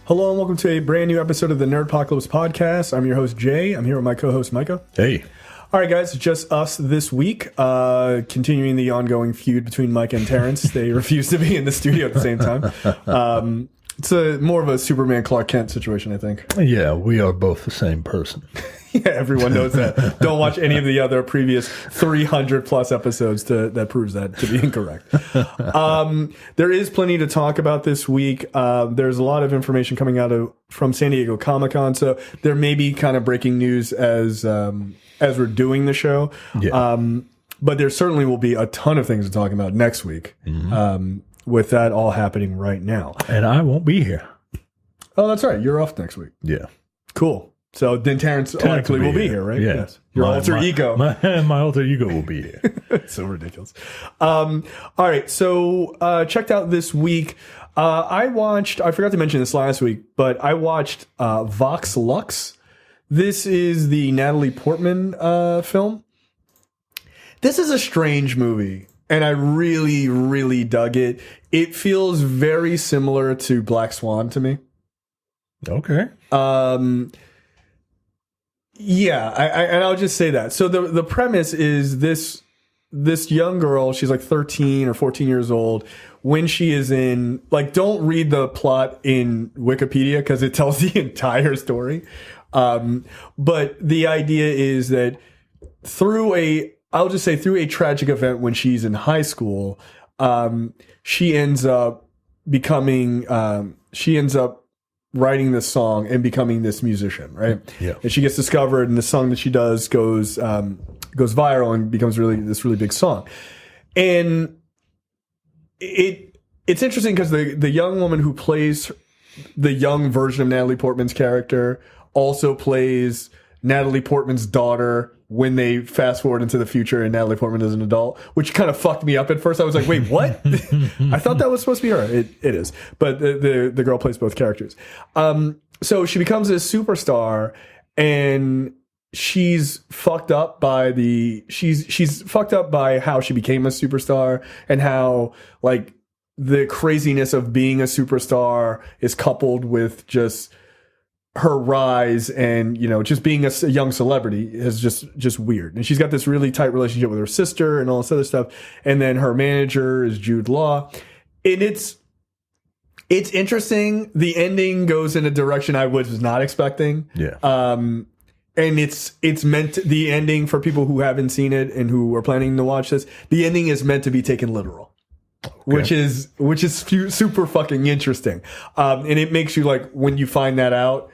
Hello and welcome to a brand new episode of the Nerdpocalypse podcast. I'm your host, Jay. I'm here with my co-host, Micah. Hey. All right, guys, just us this week, continuing the ongoing feud between Mike and Terrence. They refuse to be in the studio at the same time. It's more of a Superman Clark Kent situation, I think. Yeah, we are both the same person. Yeah, everyone knows that. Don't watch any of the other previous 300 plus episodes that proves that to be incorrect. There is plenty to talk about this week. There's a lot of information coming out from San Diego Comic-Con, so there may be kind of breaking news as we're doing the show. Yeah. But there certainly will be a ton of things to talk about next week. Mm-hmm. With that all happening right now. And I won't be here. Oh, that's right. You're off next week. Yeah. Cool. So then Terrence likely will be here, right? Yeah. Yes. Your alter ego. My alter ego will be here. It's so ridiculous. All right. So checked out this week. I forgot to mention this last week, but I watched Vox Lux. This is the Natalie Portman film. This is a strange movie. And I really, really dug it. It feels very similar to Black Swan to me. Okay. Yeah, and I'll just say that. So the premise is this young girl, she's like 13 or 14 years old. When she is in, like, don't read the plot in Wikipedia because it tells the entire story. But the idea is that through a tragic event when she's in high school, she ends up writing this song and becoming this musician, right? Yeah. And she gets discovered, and the song that she does goes viral and becomes this really big song. And it's interesting because the young woman who plays the young version of Natalie Portman's character also plays Natalie Portman's daughter when they fast forward into the future and Natalie Portman is an adult, which kind of fucked me up at first. I was like, wait, what? I thought that was supposed to be her. It is. But the girl plays both characters. So she becomes a superstar, and she's fucked up by she's fucked up by how she became a superstar and how, like, the craziness of being a superstar is coupled with just her rise, and, you know, just being a young celebrity is just weird. And she's got this really tight relationship with her sister and all this other stuff. And then her manager is Jude Law. And it's interesting. The ending goes in a direction I was not expecting. Yeah. And it's meant to, the ending, for people who haven't seen it and who are planning to watch this, the ending is meant to be taken literal. Okay. Which is super fucking interesting. And it makes you, like, when you find that out,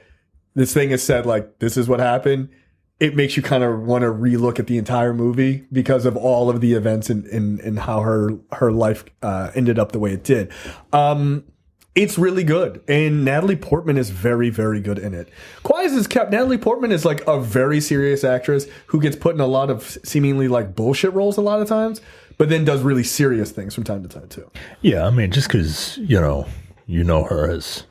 this thing is said, like, this is what happened, it makes you kind of want to relook at the entire movie because of all of the events and how her life ended up the way it did. It's really good. And Natalie Portman is very, very good in it. Quiet as it's kept, Natalie Portman is, like, a very serious actress who gets put in a lot of seemingly, like, bullshit roles a lot of times, but then does really serious things from time to time, too. Yeah, I mean, just because, you know her as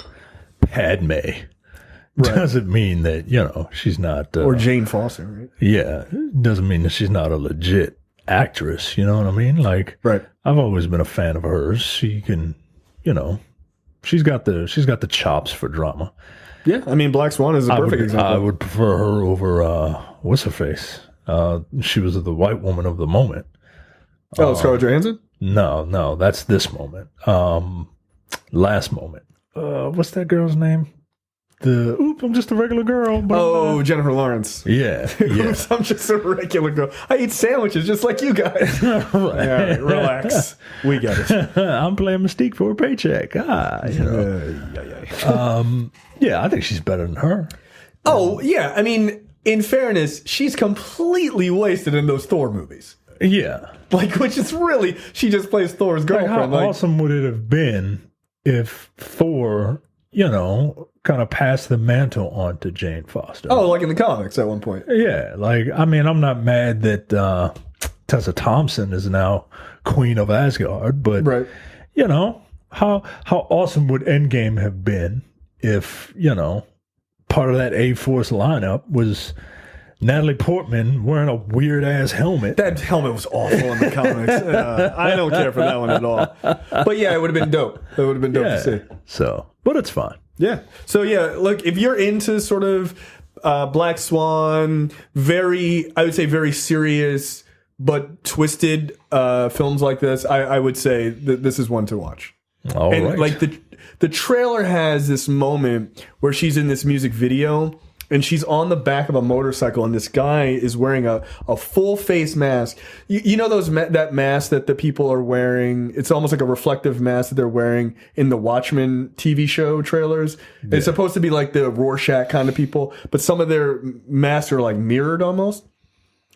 Padme, right, doesn't mean that, she's not... or Jane Foster, right? Yeah, doesn't mean that she's not a legit actress, you know what I mean? Like, right. I've always been a fan of hers. She can, she's got the chops for drama. Yeah, I mean, Black Swan is a perfect example. I would prefer her over, what's her face? She was the white woman of the moment. Oh, Scarlett Johansson? No, that's this moment. Last moment. What's that girl's name? I'm just a regular girl. Jennifer Lawrence. Yeah. Oops, I'm just a regular girl. I eat sandwiches just like you guys. Right. Yeah, relax. We get it. I'm playing Mystique for a paycheck. Yeah, I think she's better than her. Oh, yeah. I mean, in fairness, she's completely wasted in those Thor movies. Yeah. Like, which is really, she just plays Thor's girlfriend. How awesome would it have been if Thor, kind of passed the mantle on to Jane Foster? Oh, like in the comics at one point. Yeah. Like, I mean, I'm not mad that Tessa Thompson is now Queen of Asgard, but, right. How awesome would Endgame have been if, part of that A-Force lineup was Natalie Portman wearing a weird-ass helmet. That helmet was awful in the comics. I don't care for that one at all. But yeah, it would have been dope. It would have been dope to see. So, but it's fine. Yeah. So yeah, look, if you're into sort of Black Swan, I would say very serious but twisted films like this, I would say that this is one to watch. All and right. like the trailer has this moment where she's in this music video and she's on the back of a motorcycle and this guy is wearing a full face mask. You know that mask that the people are wearing? It's almost like a reflective mask that they're wearing in the Watchmen TV show trailers. Yeah. It's supposed to be like the Rorschach kind of people, but some of their masks are like mirrored almost.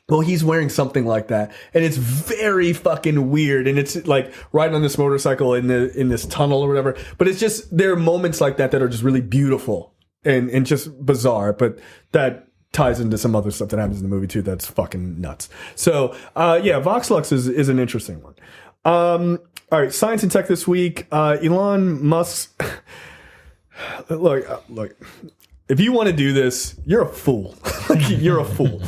Well, he's wearing something like that, and it's very fucking weird. And it's like riding on this motorcycle in this tunnel or whatever. But it's just there are moments like that are just really beautiful and just bizarre. But that ties into some other stuff that happens in the movie too. That's fucking nuts. So yeah, Vox Lux is an interesting one. All right, science and tech this week. Elon Musk. Look. If you want to do this, you're a fool. You're a fool.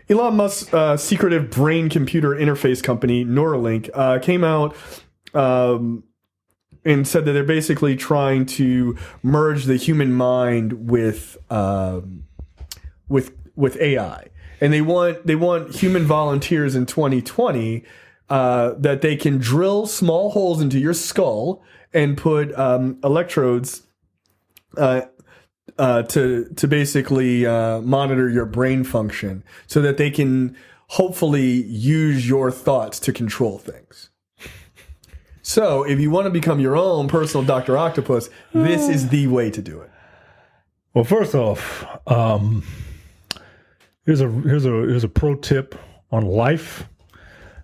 Elon Musk's secretive brain-computer interface company, Neuralink, came out and said that they're basically trying to merge the human mind with AI, and they want human volunteers in 2020 that they can drill small holes into your skull and put electrodes. To basically monitor your brain function so that they can hopefully use your thoughts to control things. So if you want to become your own personal Dr. Octopus, this is the way to do it. Well, first off, here's a pro tip on life.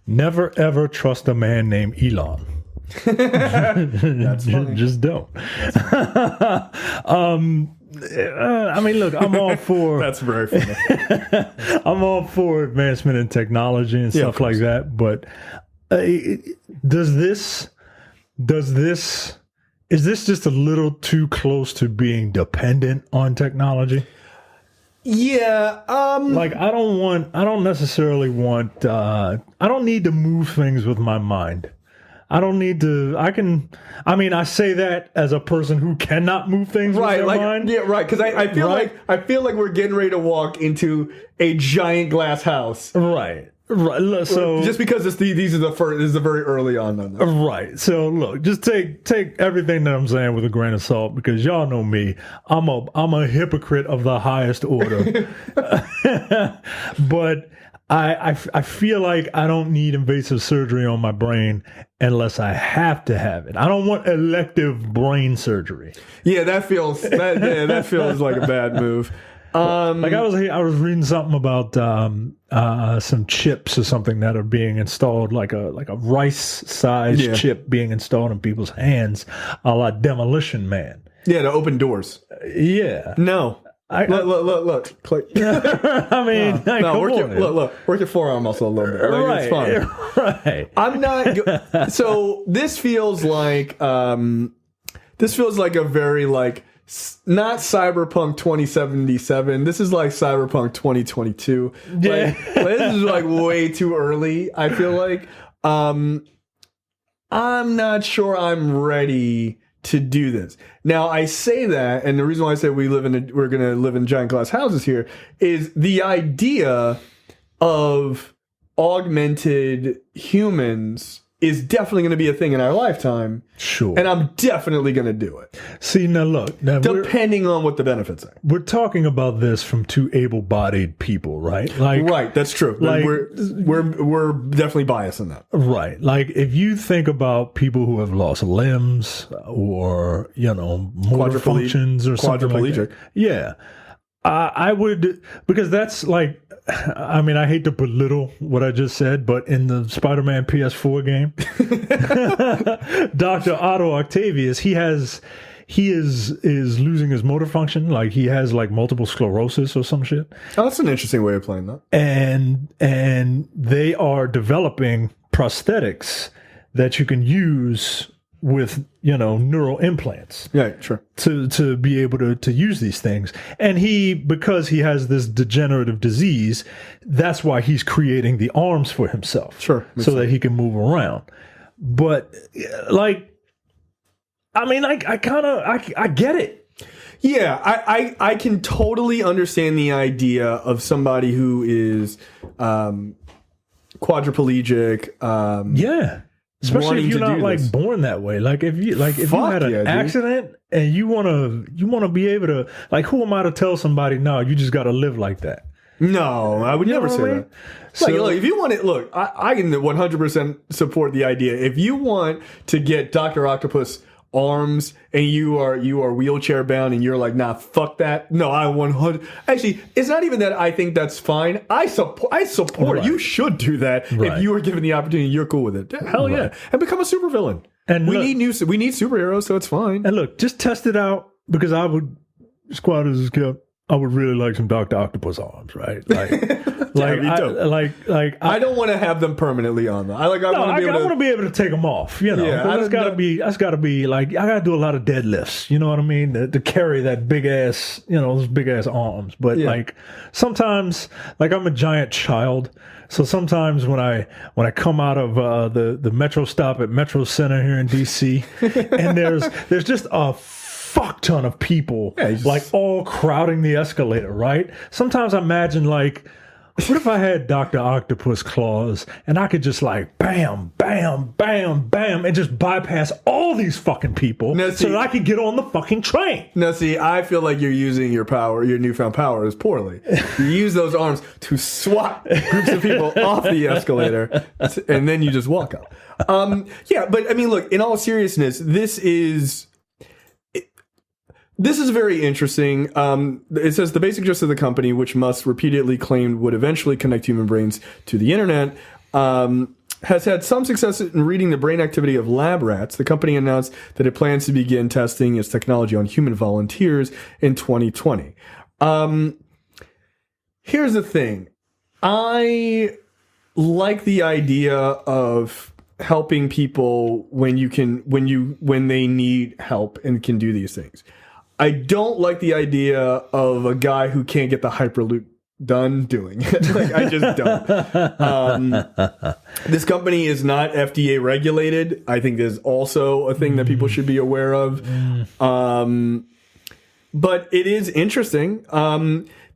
Never ever trust a man named Elon. That's funny. Just don't. I mean, look, I'm all for. That's very funny. I'm all for advancement in technology and stuff like that. But is this just a little too close to being dependent on technology? Yeah. Like I don't necessarily want. I don't need to move things with my mind. I don't need to. I say that as a person who cannot move things with their mind. Yeah, right. Because I feel like we're getting ready to walk into a giant glass house. Right. So just because this is very early on. Right. So look, just take everything that I'm saying with a grain of salt because y'all know me. I'm a hypocrite of the highest order. But I feel like I don't need invasive surgery on my brain unless I have to have it. I don't want elective brain surgery. Yeah, that feels like a bad move. Like I was reading something about some chips or something that are being installed, like a rice-sized chip being installed in people's hands, a la Demolition Man. Yeah, to open doors. Yeah. No. Look. Click. I mean, work your forearm muscle a little bit. Right, it's fine. Right. I'm not. So this feels like a very not Cyberpunk 2077. This is like Cyberpunk 2022. Yeah. This is like way too early. I feel like I'm not sure I'm ready to do this. Now I say that, and the reason why I say we're going to live in giant glass houses here is the idea of augmented humans is definitely going to be a thing in our lifetime. Sure. And I'm definitely going to do it. See, now look. Depending on what the benefits are. We're talking about this from two able-bodied people, right? Right, that's true. Like, we're definitely biased in that. Right. Like, if you think about people who have lost limbs or, motor functions or something like that. Yeah. I would, because that's like, I mean, I hate to belittle what I just said, but in the Spider-Man PS4 game, Dr. Otto Octavius, he is losing his motor function. Like he has like multiple sclerosis or some shit. Oh, that's an interesting way of playing that. And they are developing prosthetics that you can use with neural implants. Yeah, sure. To be able to use these things. And because he has this degenerative disease, that's why he's creating the arms for himself. Sure. So that he can move around. But I mean, I get it. Yeah, I can totally understand the idea of somebody who is quadriplegic. Yeah. Especially if you're not like born that way. Like if you had an accident and you wanna be able to, like, who am I to tell somebody, no, you just gotta live like that? No, I would never say that. So, look, if you want it, look, I can 100% support the idea. If you want to get Dr. Octopus arms and you are wheelchair bound and you're like, nah, fuck that. No, I 100. Actually, it's not even that I think that's fine. I support. Right. You should do that if you were given the opportunity. You're cool with it. Hell yeah, and become a supervillain. And we need superheroes, so it's fine. And look, just test it out, because I would squad as a kid. I would really like some Dr. Octopus arms, right? Like, I don't want to have them permanently on. I want to be able to take them off. You know, that's got to be like, I got to do a lot of deadlifts. You know what I mean? To carry that big ass, those big ass arms. But like sometimes, like I'm a giant child, so sometimes when I come out of the metro stop at Metro Center here in DC, and there's just a fuck ton of people like all crowding the escalator, right? Sometimes I imagine, like, what if I had Dr. Octopus claws and I could just like bam, bam, bam, bam, and just bypass all these fucking people so that I could get on the fucking train? Now, see, I feel like you're using your newfound powers poorly. You use those arms to swat groups of people off the escalator, and then you just walk up. But I mean, look, in all seriousness, this is very interesting. It says the basic gist of the company, which Musk repeatedly claimed would eventually connect human brains to the internet, has had some success in reading the brain activity of lab rats. The company announced that it plans to begin testing its technology on human volunteers in 2020. Here's the thing. I like the idea of helping people when they need help and can do these things. I don't like the idea of a guy who can't get the Hyperloop done doing it. Like, I just don't. This company is not FDA regulated. I think there's also a thing that people should be aware of. But it is interesting.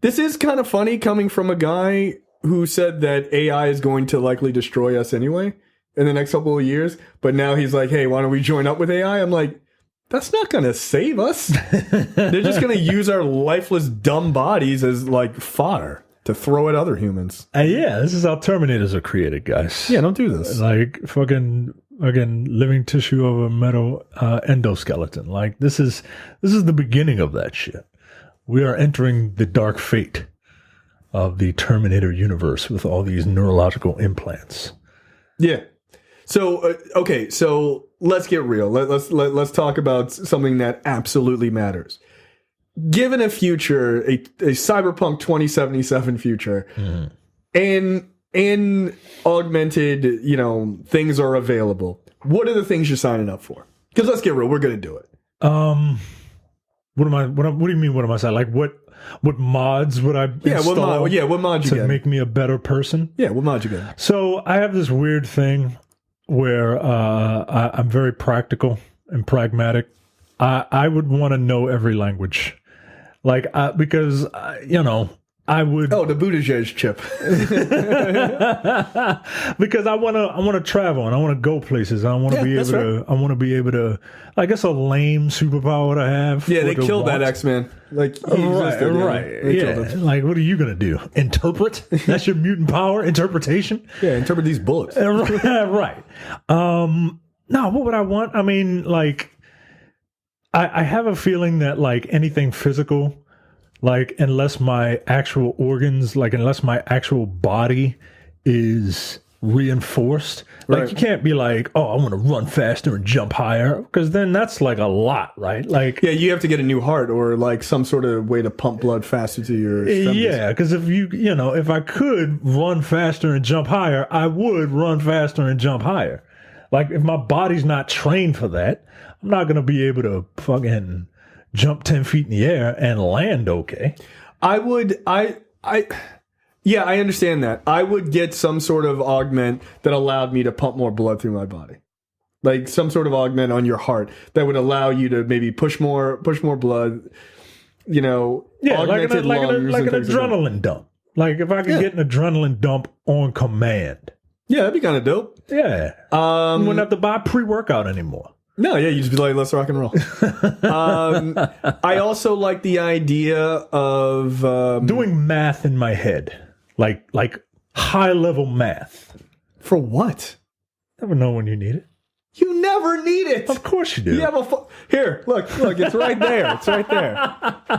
This is kind of funny coming from a guy who said that AI is going to likely destroy us anyway in the next couple of years. But now he's like, hey, why don't we join up with AI? I'm like, that's not going to save us. They're just going to use our lifeless, dumb bodies as like fodder to throw at other humans. This is how Terminators are created, guys. Yeah, don't do this. Like fucking living tissue of a metal endoskeleton. Like this is the beginning of that shit. We are entering the dark fate of the Terminator universe with all these neurological implants. Yeah. So so let's get real. Let's talk about something that absolutely matters. Given a future, a cyberpunk 2077 future, and augmented, things are available. What are the things you're signing up for? Because let's get real, we're going to do it. What do you mean? What am I saying? Like what mods would I install? What mods you to make me a better person? Yeah, what mods you get? So I have this weird thing where I'm very practical and pragmatic. I would want to know every language, like because I would. Oh, the Buttigieg chip. Because I want to travel and I want to go places. I want to be able to. I want to be able to. I guess a lame superpower to have. Yeah, they killed that X-Man. Like right. Yeah. Like, what are you gonna do? Interpret? That's your mutant power? Interpretation? Yeah, interpret these bullets. Right. No, what would I want? I mean, like, I have a feeling that like anything physical. Like, unless my actual organs, like, unless my actual body is reinforced, like, you can't be like, oh, I want to run faster and jump higher, because then that's like a lot, right? Like, yeah, you have to get a new heart or like some sort of way to pump blood faster to your extremities. Yeah, because if if I could run faster and jump higher, I would run faster and jump higher. Like, if my body's not trained for that, I'm not going to be able to fucking jump 10 feet in the air and land okay. I understand that. I would get some sort of augment that allowed me to pump more blood through my body. like some sort of augment on your heart that would allow you to maybe push more blood. You know, augmented lungs like an and things like that. adrenaline dump. Like if I could get an adrenaline dump on command. Yeah, that'd be kind of dope. Yeah. You wouldn't have to buy pre-workout anymore. No, yeah, you just be like, let's rock and roll. I also like the idea of doing math in my head, like high level math. For what? Never know when you need it. You never need it. Of course you do. You have here. Look, it's right there. It's right there.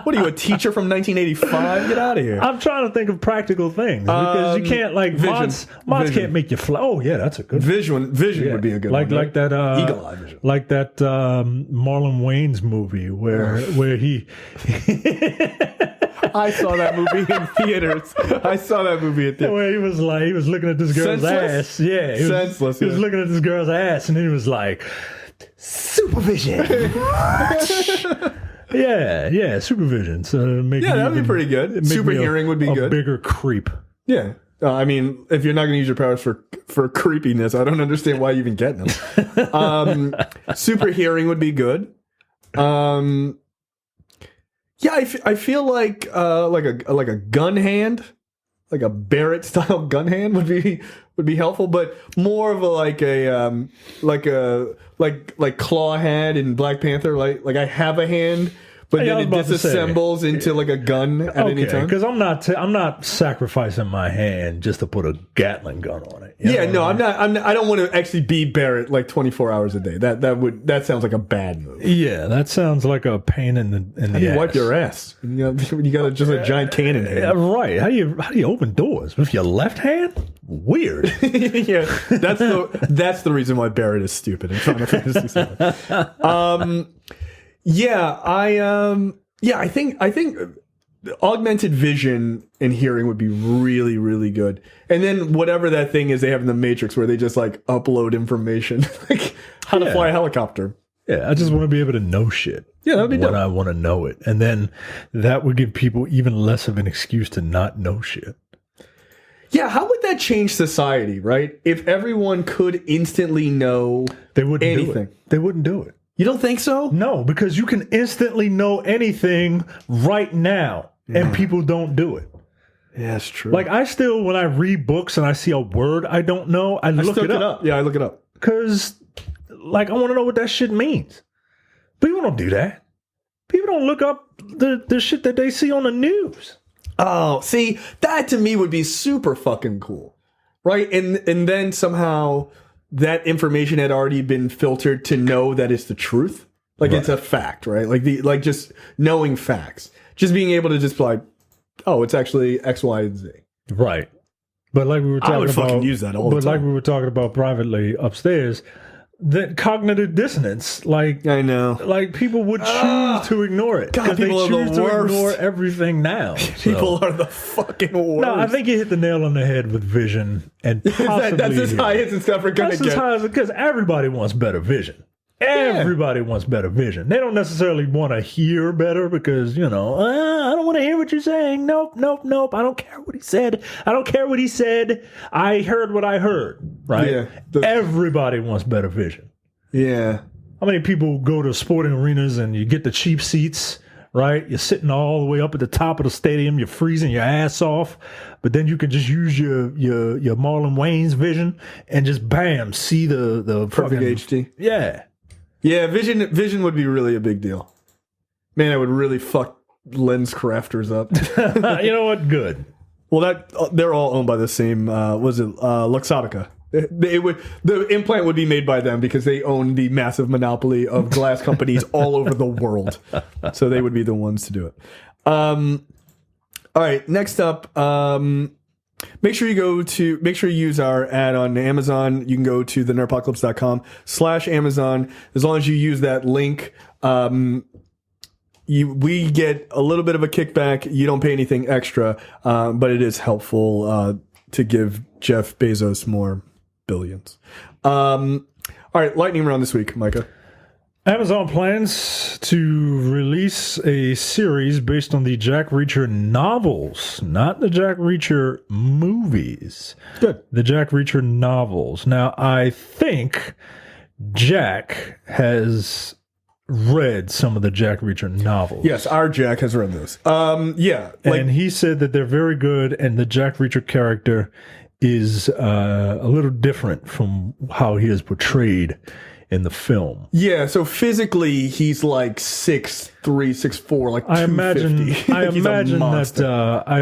What are you, a teacher from 1985? Get out of here. I'm trying to think of practical things because you can't mods can't make you fly. Oh yeah, that's a good vision would be a good one. Like that Eagle Eye vision. Like that Marlon Wayans movie where he I saw that movie in theaters. Where he was looking at this girl's ass. Yeah, Senseless. He was looking at this girl's ass, and then he was like, "Supervision." yeah, supervision. So that'd be pretty good. Super hearing would be good. Bigger creep. Yeah. I mean, if you're not going to use your powers for creepiness, I don't understand why you're even getting them. Super hearing would be good. Yeah, I feel like a gun hand, like a Barrett style gun hand would be helpful, but more of like Claw had in Black Panther, like I have a hand, but then it disassembles into like a gun at any time. Because I'm not sacrificing my hand just to put a Gatling gun on it. Yeah, no, I'm not. I don't want to actually be Barrett like 24 hours a day. That sounds like a bad move. Yeah, that sounds like a pain in the How do you ass. wipe your ass? You got just a giant cannon hand. Yeah, right. How do you open doors with your left hand? Weird. Yeah, that's the reason why Barrett is stupid in Final Fantasy VII. I think augmented vision and hearing would be really, really good. And then whatever that thing is they have in the Matrix where they just like upload information, like how to fly a helicopter. Yeah, I just want to be able to know shit. Yeah, that would be when dope. I want to know it. And then that would give people even less of an excuse to not know shit. Yeah, how would that change society, right? If everyone could instantly know They wouldn't anything. do it. They wouldn't do it. You don't think so? No, because you can instantly know anything right now, and people don't do it. Yeah, it's true. Like I still, when I read books and I see a word I don't know, I look it up. Yeah, I look it up. Because, like, I want to know what that shit means. People don't do that. People don't look up the shit that they see on the news. Oh, see, that to me would be super fucking cool, right? And then somehow that information had already been filtered to know that it's the truth, like it's a fact, right? Like just knowing facts, just being able to just be like, oh, it's actually X, Y, and Z, right? But like we were talking I would about, fucking use that all the time. But like we were talking about privately upstairs, that cognitive dissonance, like I know, like people would choose to ignore it because they people are choose the to worst. Ignore everything now. People are the fucking worst. No, I think you hit the nail on the head with vision and possibly that's as high as it's ever going to get. That's as high as because everybody wants better vision. Everybody wants better vision. They don't necessarily want to hear better because, I don't want to hear what you're saying. Nope. I don't care what he said. I heard what I heard, right? Yeah. Everybody wants better vision. Yeah. How many people go to sporting arenas and you get the cheap seats, right? You're sitting all the way up at the top of the stadium. You're freezing your ass off. But then you can just use your Marlon Wayans vision and just, bam, see the Perfect fucking, HD. Yeah. Yeah, vision would be really a big deal. Man, I would really fuck lens crafters up. You know what? Good. Well, they're all owned by the same. Luxottica? The implant would be made by them because they own the massive monopoly of glass companies all over the world. So they would be the ones to do it. All right, next up. Make sure you use our ad on Amazon. You can go to the nerdpocalypse.com/Amazon. As long as you use that link, we get a little bit of a kickback. You don't pay anything extra, but it is helpful to give Jeff Bezos more billions. All right, lightning round this week, Micah. Amazon plans to release a series based on the Jack Reacher novels, not the Jack Reacher movies. Good. The Jack Reacher novels. Now, I think Jack has read some of the Jack Reacher novels. Yes, our Jack has read those. And he said that they're very good, and the Jack Reacher character is a little different from how he is portrayed in the film. Yeah, so physically he's like 6'3", 6'4", like 250. I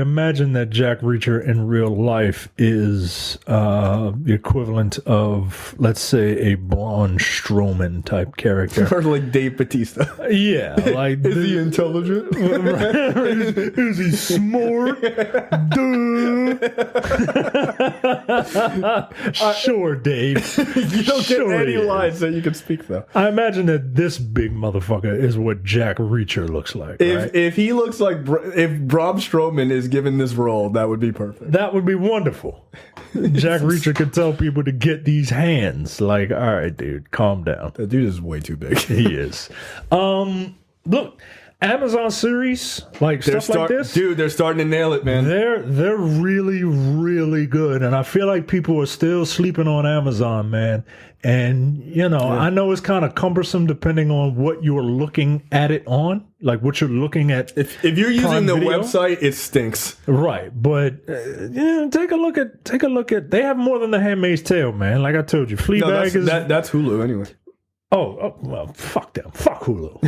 imagine that Jack Reacher in real life is the equivalent of, let's say, a Braun Strowman type character. Or like Dave Bautista. Yeah, like is he intelligent? Is he smart? Duh. Sure, Dave. You don't get any lines that you can speak though. I imagine that this big motherfucker is what Jack Reacher looks like. If he looks like, if Braun Strowman is given this role, that would be perfect. That would be wonderful. Jack Reacher could tell people to get these hands. Like, all right, dude, calm down. That dude is way too big. He is. Look, Amazon series, like stuff like this, dude, they're starting to nail it, man. They're really, really good, and I feel like people are still sleeping on Amazon, man. And I know it's kind of cumbersome depending on what you're looking at it on, like what you're looking at. If you're using the website, it stinks, right? But take a look at. They have more than The Handmaid's Tale, man. Like I told you, Fleabag that's Hulu anyway. Oh well, fuck them, fuck Hulu.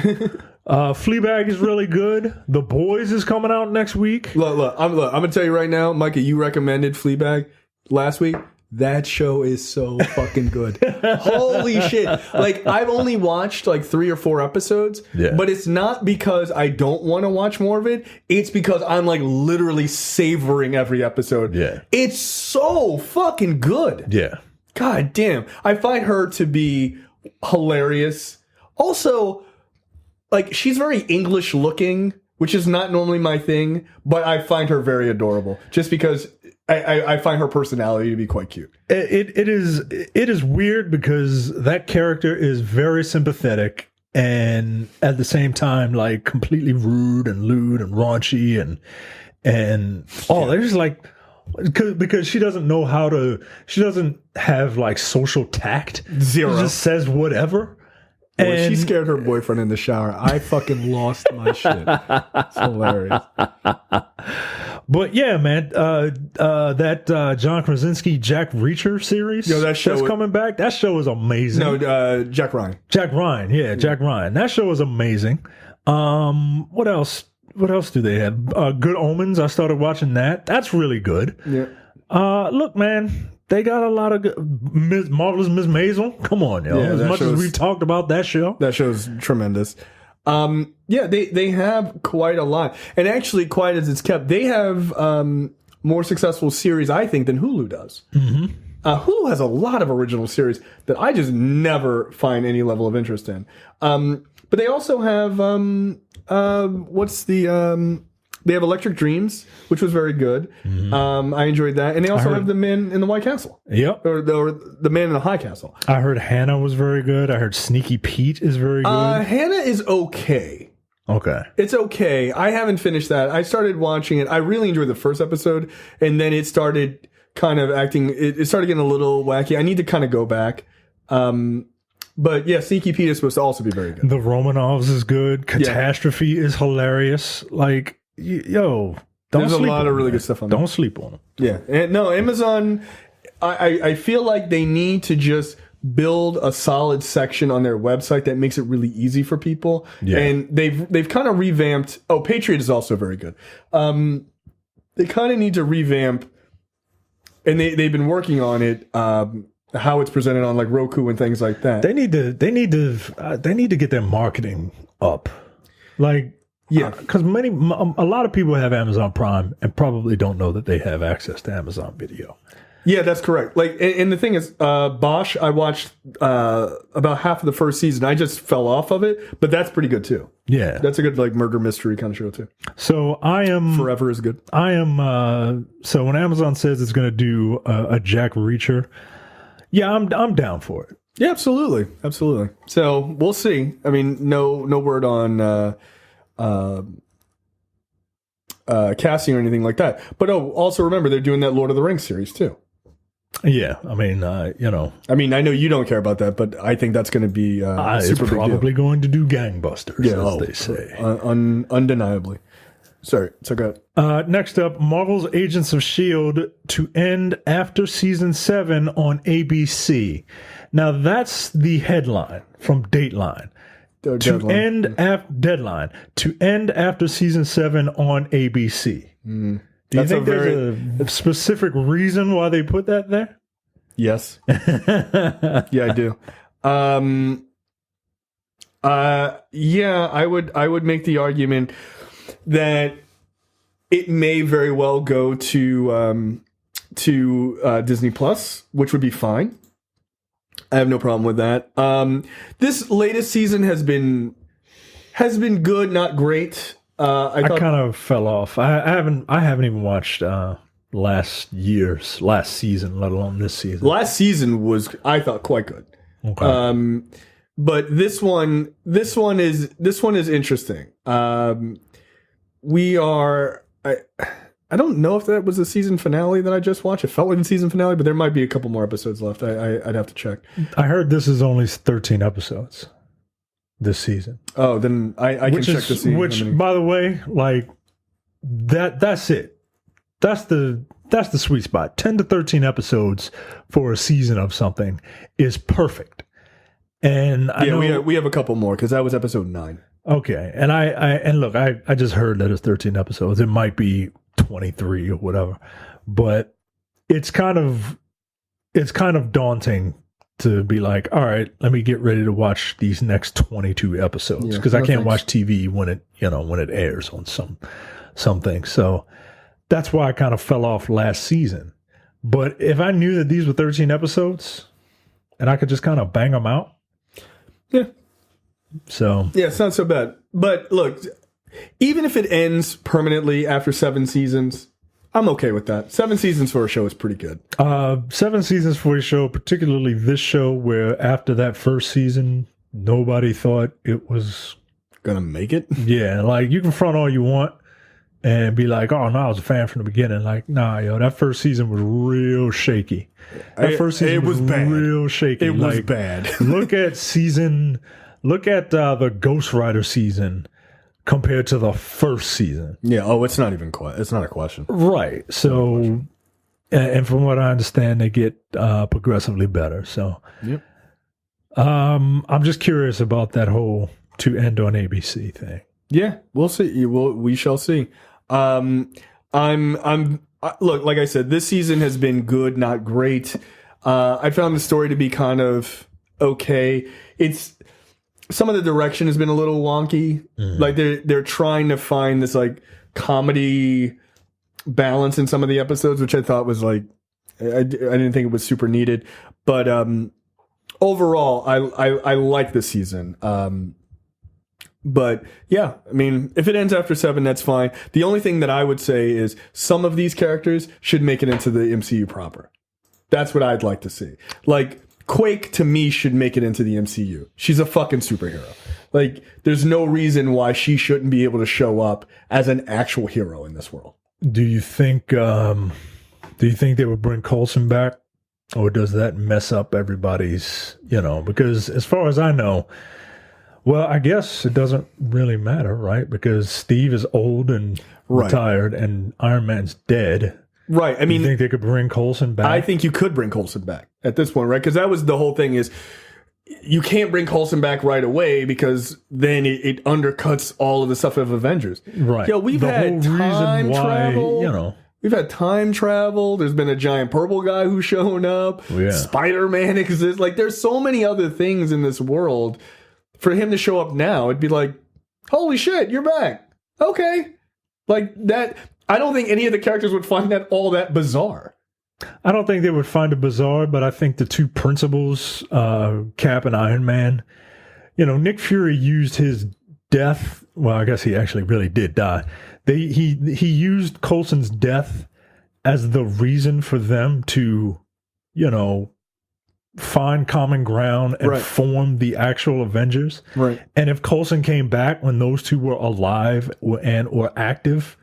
Fleabag is really good. The Boys is coming out next week. Look, I'm gonna tell you right now, Micah. You recommended Fleabag last week. That show is so fucking good. Holy shit. Like, I've only watched like 3 or 4 episodes, but it's not because I don't want to watch more of it. It's because I'm like literally savoring every episode. Yeah. It's so fucking good. Yeah. God damn. I find her to be hilarious. Also, like, she's very English looking, which is not normally my thing, but I find her very adorable just because I find her personality to be quite cute. It is weird because that character is very sympathetic and at the same time like completely rude and lewd and raunchy and they're just like because she doesn't know she doesn't have like social tact. Zero. She just says whatever. When she scared her boyfriend in the shower, I fucking lost my shit. It's hilarious. But yeah, man, that John Krasinski Jack Reacher series that's coming back. That show is amazing. No, Jack Ryan. Jack Ryan, yeah, Jack Ryan. That show is amazing. What else? What else do they have? Good Omens. I started watching that. That's really good. Yeah. Look, man. They got a lot of good. Marvelous Miss Maisel. Come on, yo. As much as we've talked about that show. That show's tremendous. They have quite a lot. And actually, quite as it's kept, they have more successful series, I think, than Hulu does. Mm-hmm. Hulu has a lot of original series that I just never find any level of interest in. But they also have, they have Electric Dreams, which was very good. Mm-hmm. I enjoyed that. And they also have The Man in the White Castle. Yep. Or The Man in the High Castle. I heard Hannah was very good. I heard Sneaky Pete is very good. Hannah is okay. Okay. It's okay. I haven't finished that. I started watching it. I really enjoyed the first episode. And then it started kind of acting... It started getting a little wacky. I need to kind of go back. But yeah, Sneaky Pete is supposed to also be very good. The Romanovs is good. Catastrophe is hilarious. Like... Yo, there's a lot of really good stuff on there. Don't sleep on them. Yeah. And no, Amazon, I feel like they need to just build a solid section on their website that makes it really easy for people. Yeah. And they've kind of revamped. Oh, Patriot is also very good. They kind of need to revamp, and they've been working on it. How it's presented on like Roku and things like that. They need to get their marketing up. Like. Yeah, because a lot of people have Amazon Prime and probably don't know that they have access to Amazon Video. Yeah, that's correct. Like, and the thing is, Bosch, I watched about half of the first season. I just fell off of it, but that's pretty good too. Yeah, that's a good like murder mystery kind of show too. So I am Forever is good. I am. So when Amazon says it's going to do a Jack Reacher, yeah, I'm down for it. Yeah, absolutely. So we'll see. I mean, no word on. Casting or anything like that. But also remember they're doing that Lord of the Rings series too. Yeah, I mean, I mean, I know you don't care about that, but I think that's going to be it's super big probably going to do gangbusters, as they say. Undeniably. Sorry, so go ahead. Next up, Marvel's Agents of S.H.I.E.L.D. to end after season 7 on ABC. Now, that's the headline from Dateline. Deadline. To end after season 7 on ABC. Do you think there's a specific reason why they put that there? Yes. Yeah, I do. Yeah, I would make the argument that it may very well go to Disney Plus, which would be fine. I have no problem with that. This latest season has been good, not great. I kind of fell off. I haven't even watched last season, let alone this season. Last season was, I thought, quite good. Okay. But this one is interesting. I don't know if that was the season finale that I just watched. It felt like the season finale, but there might be a couple more episodes left. I'd have to check. I heard this is only 13 episodes this season. Oh, then I can check to see. Which, by the way, like that's it. That's the sweet spot. 10 to 13 episodes for a season of something is perfect. And I know we have a couple more because that was episode 9. Okay, and look, I just heard that it's 13 episodes. It might be 23 or whatever, but it's kind of daunting to be like, all right, let me get ready to watch these next 22 episodes because I can't watch TV when it airs on something. So that's why I kind of fell off last season. But if I knew that these were 13 episodes and I could just kind of bang them out, yeah. So yeah, it's not so bad. But look, even if it ends permanently after 7 seasons, I'm okay with that. 7 seasons for a show is pretty good. 7 seasons for a show, particularly this show, where after that first season, nobody thought it was gonna make it. Yeah, like you can front all you want and be like, "Oh no, I was a fan from the beginning." Like, nah, yo, that first season was real shaky. That first season was bad. Real shaky. It was bad. Look at the Ghost Rider season compared to the first season. Yeah. Oh, it's not a question. Right. So, and from what I understand, they get progressively better. So, yep. I'm just curious about that whole to end on ABC thing. Yeah, we'll see. We shall see. Look, like I said, this season has been good, not great. I found the story to be kind of okay. Some of the direction has been a little wonky. Mm-hmm. Like they're trying to find this like comedy balance in some of the episodes, which I thought was like I didn't think it was super needed. But overall, I like this season. But yeah, I mean, if it ends after 7, that's fine. The only thing that I would say is some of these characters should make it into the MCU proper. That's what I'd like to see. Like Quake to me should make it into the MCU. She's a fucking superhero. Like there's no reason why she shouldn't be able to show up as an actual hero in this world. Do you think they would bring Coulson back, or does that mess up everybody's, because as far as I know, well, I guess it doesn't really matter, right? Because Steve is old and retired and Iron Man's dead. Right. I mean, you think they could bring Coulson back? I think you could bring Coulson back at this point, right? Because that was the whole thing is you can't bring Coulson back right away because then it undercuts all of the stuff of Avengers. Right. Yeah, we've had time travel. We've had time travel. There's been a giant purple guy who's shown up. Yeah. Spider-Man exists. Like there's so many other things in this world. For him to show up now, it'd be like, holy shit, you're back. Okay. Like that. I don't think any of the characters would find that all that bizarre. I don't think they would find it bizarre, but I think the two principals, Cap and Iron Man, Nick Fury used his death. Well, I guess he actually really did die. He used Coulson's death as the reason for them to, find common ground and form the actual Avengers. Right. And if Coulson came back when those two were alive or active,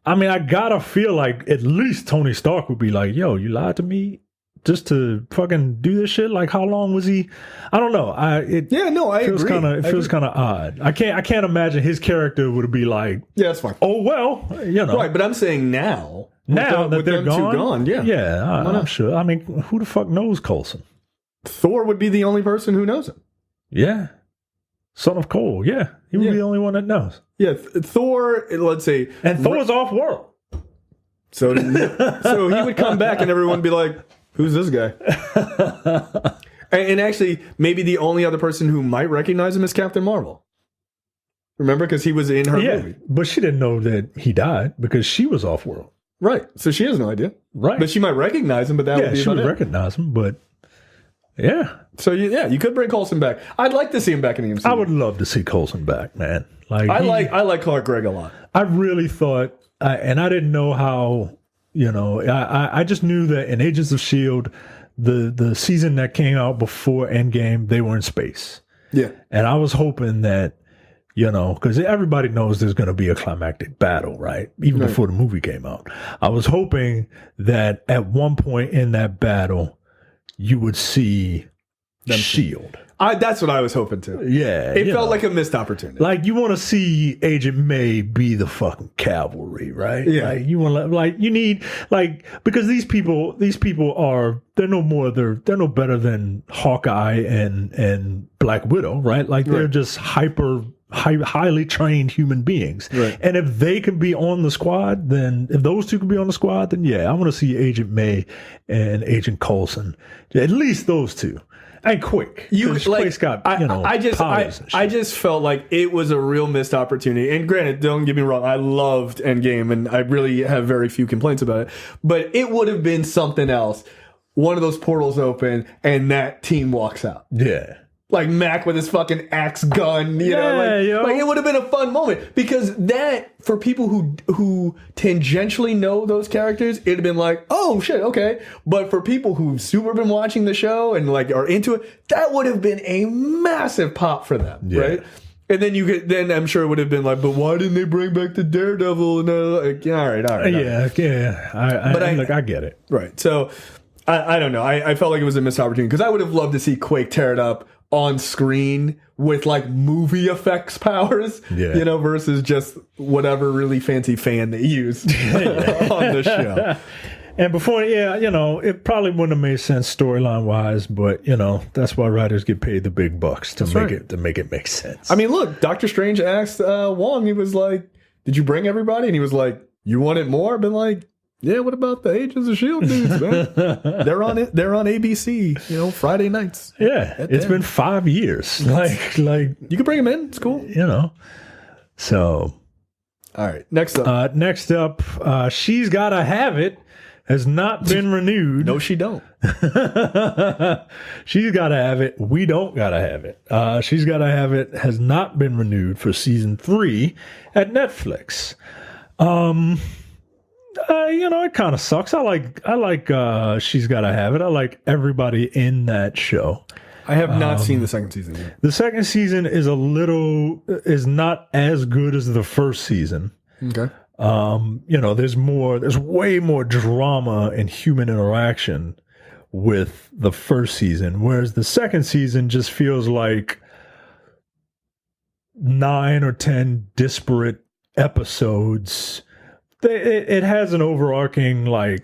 I mean, I gotta feel like at least Tony Stark would be like, yo, you lied to me just to fucking do this shit? Like, how long was he? I don't know. I agree. It feels kind of odd. I can't imagine his character would be like, yeah, that's fine. Oh well, Right, but I'm saying now that they're gone, I'm sure. I mean, who the fuck knows Coulson? Thor would be the only person who knows him. Yeah, son of Cole. Yeah, he would be the only one that knows. Yeah, Thor. Let's say, and Thor's off world. So he would come back, and everyone would be like, who's this guy? and actually, maybe the only other person who might recognize him is Captain Marvel. Remember, because he was in her movie. But she didn't know that he died because she was off world. Right. So she has no idea. Right. But she might recognize him, but that would be she would recognize him, but yeah. So you could bring Coulson back. I'd like to see him back in the MCU. I would love to see Coulson back, man. Like I like Clark Gregg a lot. I really thought, and I didn't know how. I just knew that in Agents of S.H.I.E.L.D., the season that came out before Endgame, they were in space. Yeah. And I was hoping that, because everybody knows there's going to be a climactic battle, right? Even before the movie came out. I was hoping that at one point in that battle, you would see S.H.I.E.L.D. That's what I was hoping to. Yeah. It felt like a missed opportunity. Like, you want to see Agent May be the fucking cavalry, right? Yeah. Like, you want to, you need, because these people are, they're no better than Hawkeye and Black Widow, right? Like, they're just highly trained human beings. Right. And if they can be on the squad, if those two can be on the squad, then I want to see Agent May and Agent Coulson. At least those two. And quick. Quick's got, I just felt like it was a real missed opportunity. And granted, don't get me wrong, I loved Endgame and I really have very few complaints about it. But it would have been something else. One of those portals open and that team walks out. Yeah. Like Mac with his fucking axe gun, like it would have been a fun moment because that for people who tangentially know those characters, it'd have been like, oh shit, okay. But for people who've super been watching the show and like are into it, that would have been a massive pop for them, right? And then I'm sure it would have been like, but why didn't they bring back the Daredevil? And all right. I get it, right? So I don't know. I felt like it was a missed opportunity because I would have loved to see Quake tear it up on screen with like movie effects powers, versus just whatever really fancy fan they used on the show. And before, it probably wouldn't have made sense storyline wise, but that's why writers get paid the big bucks to make it make sense. I mean, look, Doctor Strange asked Wong, he was like, "Did you bring everybody?" And he was like, "You want it more?" Been like, yeah, what about the Agents of S.H.I.E.L.D. dudes, man? They're on it. They're on ABC, Friday nights. Yeah, it's been 5 years. Like you can bring them in. It's cool. So, all right. Next up, She's Gotta Have It has not been renewed. No, she don't. She's Gotta Have It. We don't gotta have it. She's Gotta Have It has not been renewed for season 3 at Netflix. It kind of sucks. I like She's Gotta Have It. I like everybody in that show. I have not seen the second season yet. The second season is not as good as the first season. Okay. There's way more drama and human interaction with the first season, whereas the second season just feels like 9 or 10 disparate episodes. It has an overarching they're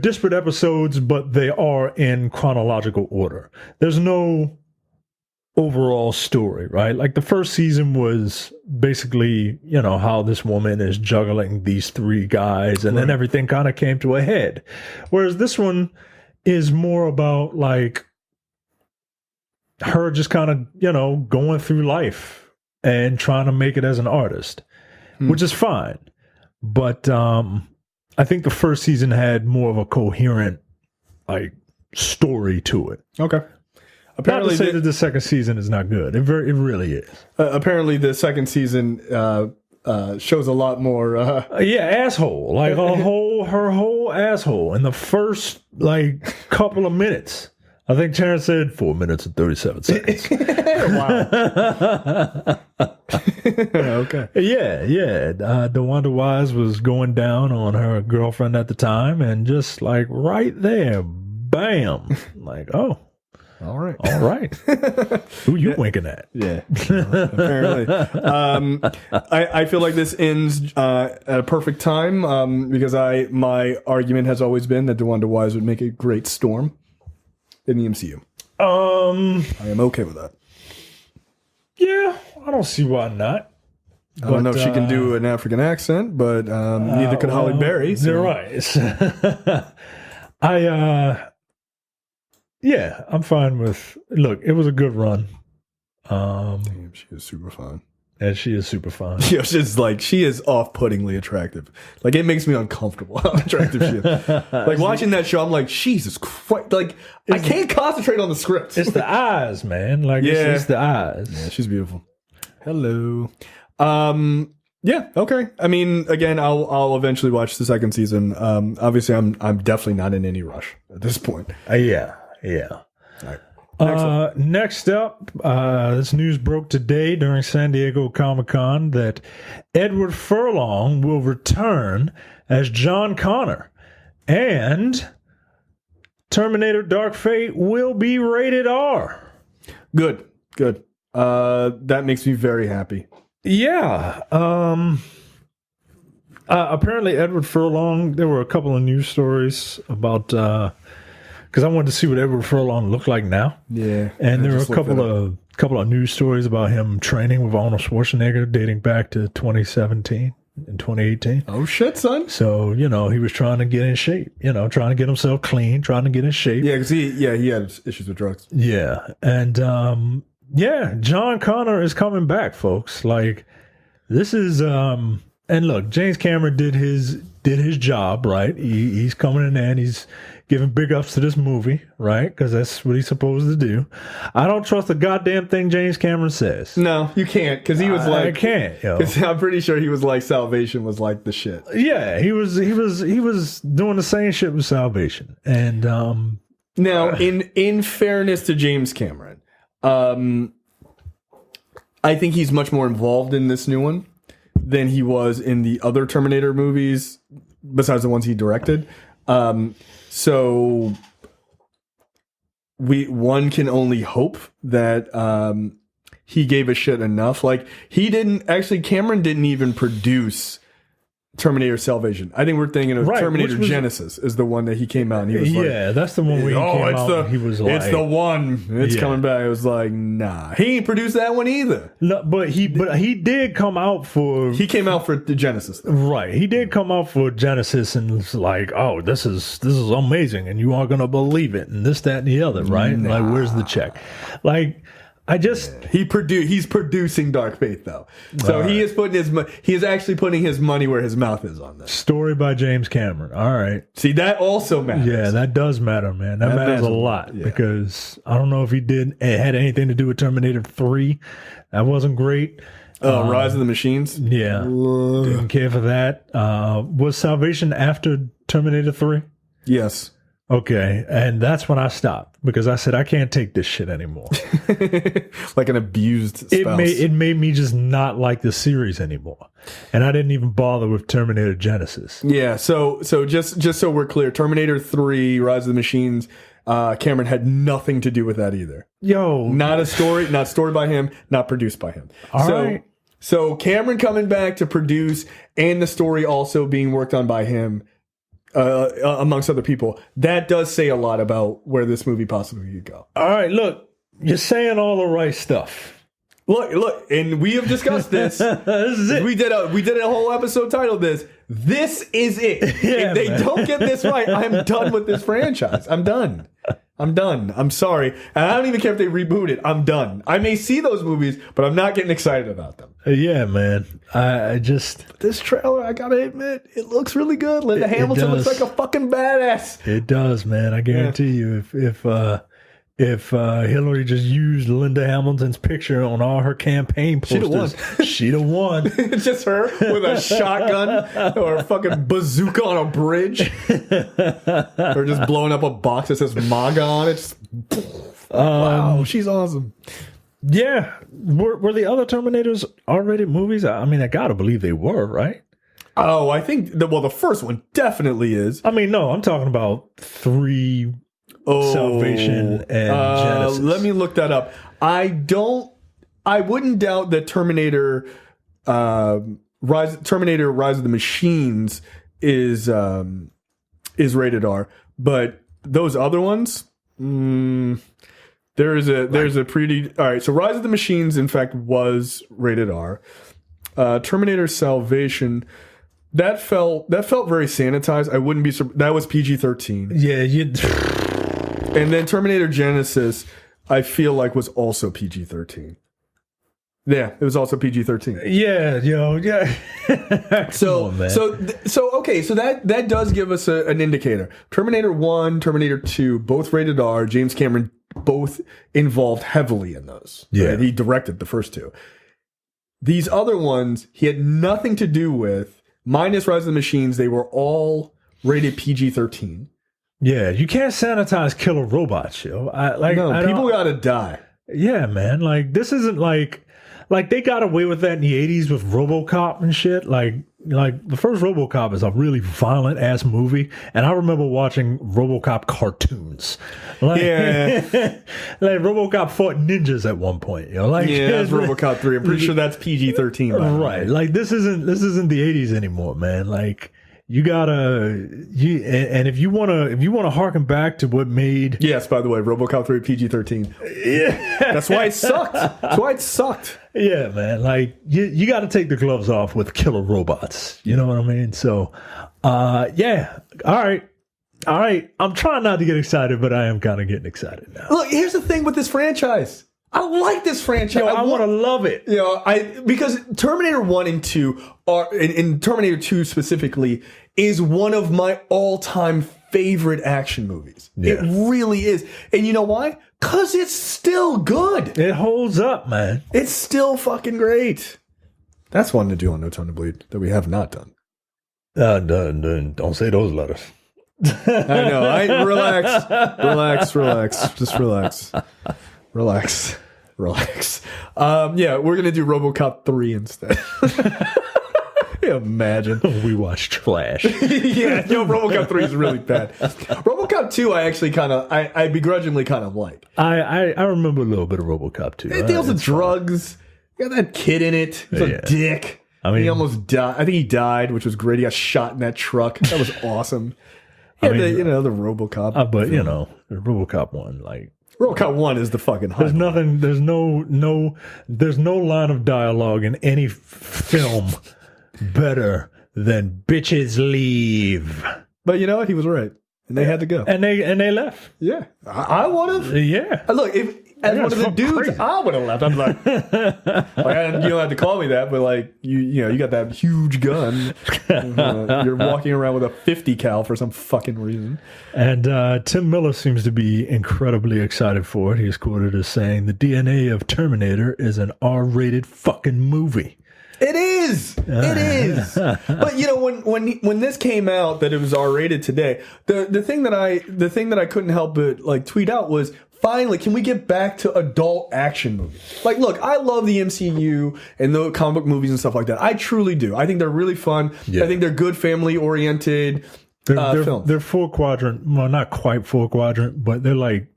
disparate episodes, but they are in chronological order. There's no overall story, right? Like the first season was basically, how this woman is juggling these 3 guys, and then everything kind of came to a head. Whereas this one is more about like her just kind of, going through life and trying to make it as an artist. Which is fine. But I think the first season had more of a coherent story to it. Okay. Apparently, not to say that the second season is not good. It really is. Apparently, the second season shows a lot more. Asshole. Like her whole asshole in the first couple of minutes. I think Terrence said 4 minutes and 37 seconds. Wow. Okay. Yeah. DeWanda Wise was going down on her girlfriend at the time, and just like right there, bam. Like, oh. All right. Who you winking at? Yeah. Apparently. I feel like this ends at a perfect time because my argument has always been that DeWanda Wise would make a great Storm in the MCU. I am okay with that. Yeah, I don't see why not. I don't know if she can do an African accent, but neither could Halle Berry. So. You're right. Yeah, I'm fine with. Look, it was a good run. Damn, she is super fun. And she is super fun. Yeah, she is off-puttingly attractive. Like, it makes me uncomfortable how attractive she is. Like, watching that show, I'm like, Jesus Christ. Like, I can't concentrate on the script. It's the eyes, man. Like, it's the eyes. Yeah, she's beautiful. Hello. Yeah, okay. I mean, again, I'll eventually watch the second season. Obviously, I'm definitely not in any rush at this point. Yeah. All right. Next up, this news broke today during San Diego Comic-Con that Edward Furlong will return as John Connor, and Terminator Dark Fate will be rated R. Good. That makes me very happy. Yeah. Apparently, Edward Furlong, there were a couple of news stories about... because I wanted to see what Edward Furlong looked like now. Yeah. And there were a couple of news stories about him training with Arnold Schwarzenegger dating back to 2017 and 2018. Oh, shit, son. So, he was trying to get in shape, trying to get himself clean, trying to get in shape. Yeah, because he had issues with drugs. Yeah. And, John Connor is coming back, folks. Like, this is, and look, James Cameron did his job, right? He's coming in there and he's giving big ups to this movie, right? Because that's what he's supposed to do. I don't trust a goddamn thing James Cameron says. No, you can't, because he was like, I can't. Because I'm pretty sure he was like, Salvation was like the shit. Yeah, he was doing the same shit with Salvation, and now in fairness to James Cameron, I think he's much more involved in this new one than he was in the other Terminator movies, besides the ones he directed. So one can only hope that he gave a shit enough. Like, Cameron didn't even produce Terminator Salvation. I think we're thinking of Terminator Genesis is the one that he came out and he was like, that's the one where he came out and he was like, it's the one. It's coming back. I was like, nah. He ain't produced that one either. No, but he did come out for... He came out for the Genesis, though. Right. He did come out for Genesis and was like, oh, this is amazing and you aren't going to believe it and this, that, and the other, right? Nah. Like, where's the check? Like... he's producing Dark Fate though, so he is actually putting his money where his mouth is on this. Story by James Cameron. All right, see, that also matters. Yeah, that does matter, man. That matters a lot because I don't know if it had anything to do with Terminator 3. That wasn't great. Rise of the Machines. Yeah, didn't care for that. Was Salvation after Terminator 3? Yes. Okay, and that's when I stopped because I said I can't take this shit anymore. Like an abused spouse. It made me just not like the series anymore, and I didn't even bother with Terminator Genesis. Yeah, so just so we're clear, Terminator 3, Rise of the Machines, Cameron had nothing to do with that either. Not story by him, not produced by him. All right. So Cameron coming back to produce, and the story also being worked on by him. Amongst other people, that does say a lot about where this movie possibly could go. All right, look, you're saying all the right stuff. Look, and we have discussed this. This is it. We did a whole episode titled this. This is it. Yeah, if they don't get this right, I'm done with this franchise. I'm done. I'm sorry. And I don't even care if they reboot it. I'm done. I may see those movies, but I'm not getting excited about them. Yeah, man. I just... This trailer, I gotta admit, it looks really good. Linda Hamilton looks like a fucking badass. It does, man. I guarantee you, if if Hillary just used Linda Hamilton's picture on all her campaign posters. She'd have won. It's just her with a shotgun or a fucking bazooka on a bridge. Or just blowing up a box that says MAGA on it. Wow, she's awesome. Yeah. Were the other Terminators R-rated movies? I mean, I gotta believe they were, right? Oh, I think, the first one definitely is. I mean, no, I'm talking about 3... Salvation and Genesis. Let me look that up. I wouldn't doubt that Terminator Rise of the Machines is rated R, but those other ones, there's a pretty all right. So Rise of the Machines, in fact, was rated R. Terminator Salvation. That felt very sanitized. I wouldn't be. That was PG-13. Yeah, And then Terminator Genesis, I feel like was also PG-13. Yeah, it was also PG-13. Yeah, yeah. So that does give us an indicator. Terminator 1, Terminator 2, both rated R. James Cameron both involved heavily in those. Yeah, right? He directed the first two. These other ones he had nothing to do with. Minus Rise of the Machines, they were all rated PG-13. Yeah, you can't sanitize killer robots, yo. People gotta die. Yeah, man. Like, this isn't like they got away with that in the 80s with RoboCop and shit. Like the first RoboCop is a really violent ass movie, and I remember watching RoboCop cartoons. Like, yeah, like RoboCop fought ninjas at one point. You know, like that's RoboCop 3. I'm pretty sure that's PG-13. Right. Like this isn't the 80s anymore, man. Like. You gotta, and if you wanna harken back to what made yes, by the way, RoboCop 3 PG-13. Yeah, that's why it sucked. Yeah, man. Like you got to take the gloves off with killer robots. You know what I mean? So, yeah. All right. I'm trying not to get excited, but I am kind of getting excited now. Look, here's the thing with this franchise. I like this franchise. I want to love it. You know, because Terminator 1 and 2 are, and Terminator 2 specifically, is one of my all-time favorite action movies. Yeah. It really is. And you know why? Because it's still good. It holds up, man. It's still fucking great. That's one to do on No Time to Bleed that we have not done. Don't say those letters. I know. Relax. Just relax. Yeah, we're gonna do RoboCop 3 instead. Imagine we watched trash. Yeah, RoboCop 3 is really bad. RoboCop 2, I actually I begrudgingly kind of like. I remember a little bit of RoboCop 2. It deals with drugs. You got that kid in it. He's a dick. I mean, he almost died. I think he died, which was great. He got shot in that truck. That was awesome. Yeah, the RoboCop. But film. The RoboCop 1, like. RoboCop 1 is the fucking hype. There's no line of dialogue in any film better than bitches leave. But you know what? He was right. And they had to go. And they left. Yeah. I would have. Yeah. Look, as one of the dudes, crazy. I would have left. I'm like, you don't have to call me that, but like, you got that huge gun. You're walking around with a 50 cal for some fucking reason. And Tim Miller seems to be incredibly excited for it. He's quoted as saying, "The DNA of Terminator is an R-rated fucking movie." It is. It is. But when this came out that it was R-rated today, the thing that I couldn't help but like tweet out was, finally, can we get back to adult action movies? Like, look, I love the MCU and the comic book movies and stuff like that. I truly do. I think they're really fun. Yeah. I think they're good family-oriented films. They're full quadrant. Well, not quite full quadrant, but they're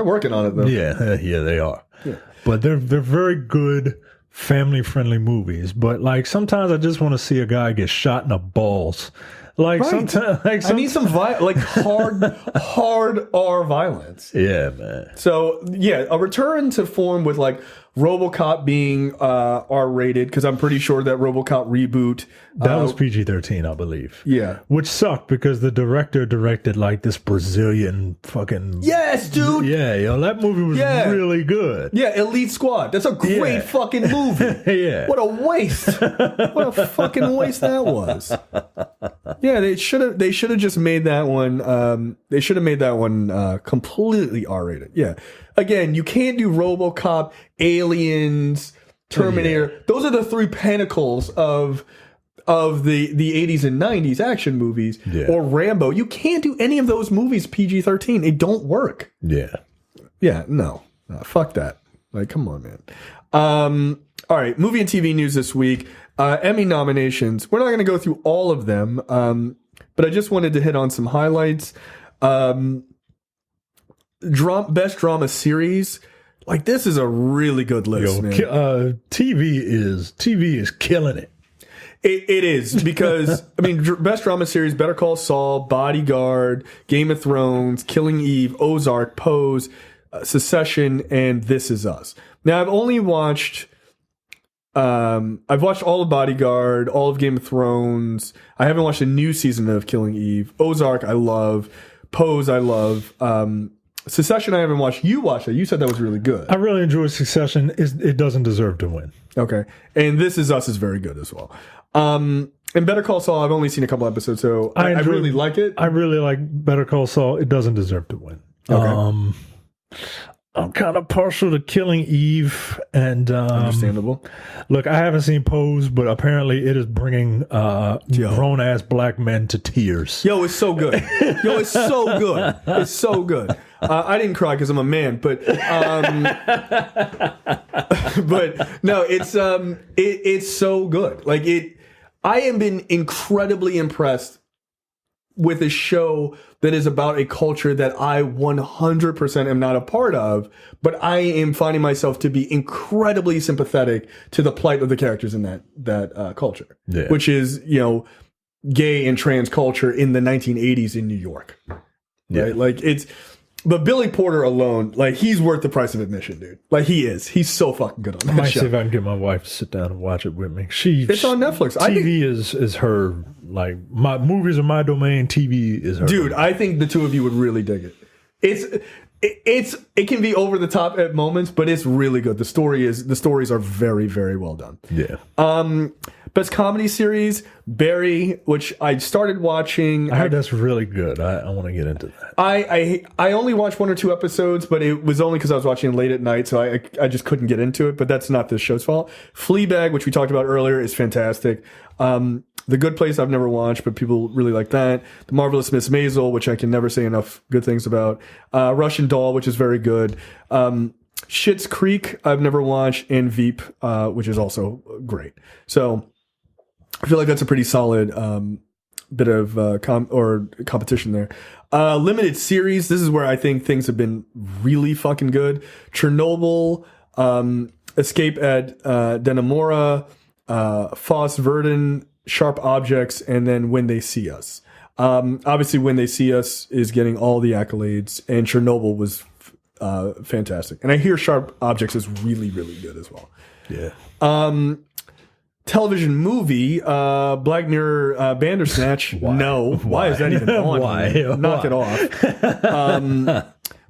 working on it, though. Yeah, they are. Yeah. But they're very good family-friendly movies. But, like, sometimes I just want to see a guy get shot in the balls. Like, right. Sometimes, I need some hard R violence. Yeah, man. So yeah, a return to form with like RoboCop being R-rated, because I'm pretty sure that RoboCop reboot that was PG-13, I believe. Yeah, which sucked because the director directed like this Brazilian fucking yes, dude. Yeah, that movie was really good. Yeah, Elite Squad. That's a great fucking movie. Yeah, what a waste. What a fucking waste that was. Yeah, Yeah, they should have just made that one. They should have made that one completely R-rated. Yeah. Again, you can't do RoboCop, Aliens, Terminator. Yeah. Those are the three pinnacles of the 80s and 90s action movies. Yeah. Or Rambo. You can't do any of those movies PG-13. They don't work. Yeah. Yeah. No. Fuck that. Like, come on, man. All right. Movie and TV news this week. Emmy nominations. We're not going to go through all of them, but I just wanted to hit on some highlights. Best drama series. Like, this is a really good list, man. TV is killing it. It is, because, I mean, best drama series, Better Call Saul, Bodyguard, Game of Thrones, Killing Eve, Ozark, Pose, Succession, and This Is Us. Now, I've only watched... I've watched all of Bodyguard, all of Game of Thrones. I haven't watched a new season of Killing Eve. Ozark, I love. Pose, I love. Succession, I haven't watched. You watched it. You said that was really good. I really enjoyed Succession. It doesn't deserve to win. Okay. And This Is Us is very good as well. And Better Call Saul, I've only seen a couple episodes, so I really like it. I really like Better Call Saul. It doesn't deserve to win. Okay. I'm kind of partial to Killing Eve, and understandable. Look, I haven't seen Pose, but apparently it is bringing grown ass black men to tears. Yo, it's so good. It's so good. It's so good. I didn't cry because I'm a man, but but no, it's so good. Like I have been incredibly impressed with a show that is about a culture that I 100% am not a part of, but I am finding myself to be incredibly sympathetic to the plight of the characters in that culture, which is, gay and trans culture in the 1980s in New York. Right? Yeah. Like but Billy Porter alone, like, he's worth the price of admission, dude. Like, he is. He's so fucking good on that show. I might see if I can get my wife to sit down and watch it with me. It's on Netflix. TV is her, like, my movies are my domain. TV is her. Dude, I think the two of you would really dig it. It can be over the top at moments, but it's really good. The stories are very, very well done. Yeah. Best comedy series, Barry, which I started watching. I heard that's really good. I want to get into that. I only watched one or two episodes, but it was only because I was watching late at night, so I just couldn't get into it. But that's not this show's fault. Fleabag, which we talked about earlier, is fantastic. The Good Place I've never watched, but people really like that. The Marvelous Miss Maisel, which I can never say enough good things about. Russian Doll, which is very good. Schitt's Creek I've never watched, and Veep, which is also great. So I feel like that's a pretty solid bit of competition there. Limited series. This is where I think things have been really fucking good. Chernobyl, Escape at Dannemora, Foss Verdon, Sharp Objects, and then When They See Us. Obviously, When They See Us is getting all the accolades, and Chernobyl was fantastic. And I hear Sharp Objects is really, really good as well. Yeah. Television movie, Black Mirror, Bandersnatch. Why? No. Why is that even on? Why? Knock it off.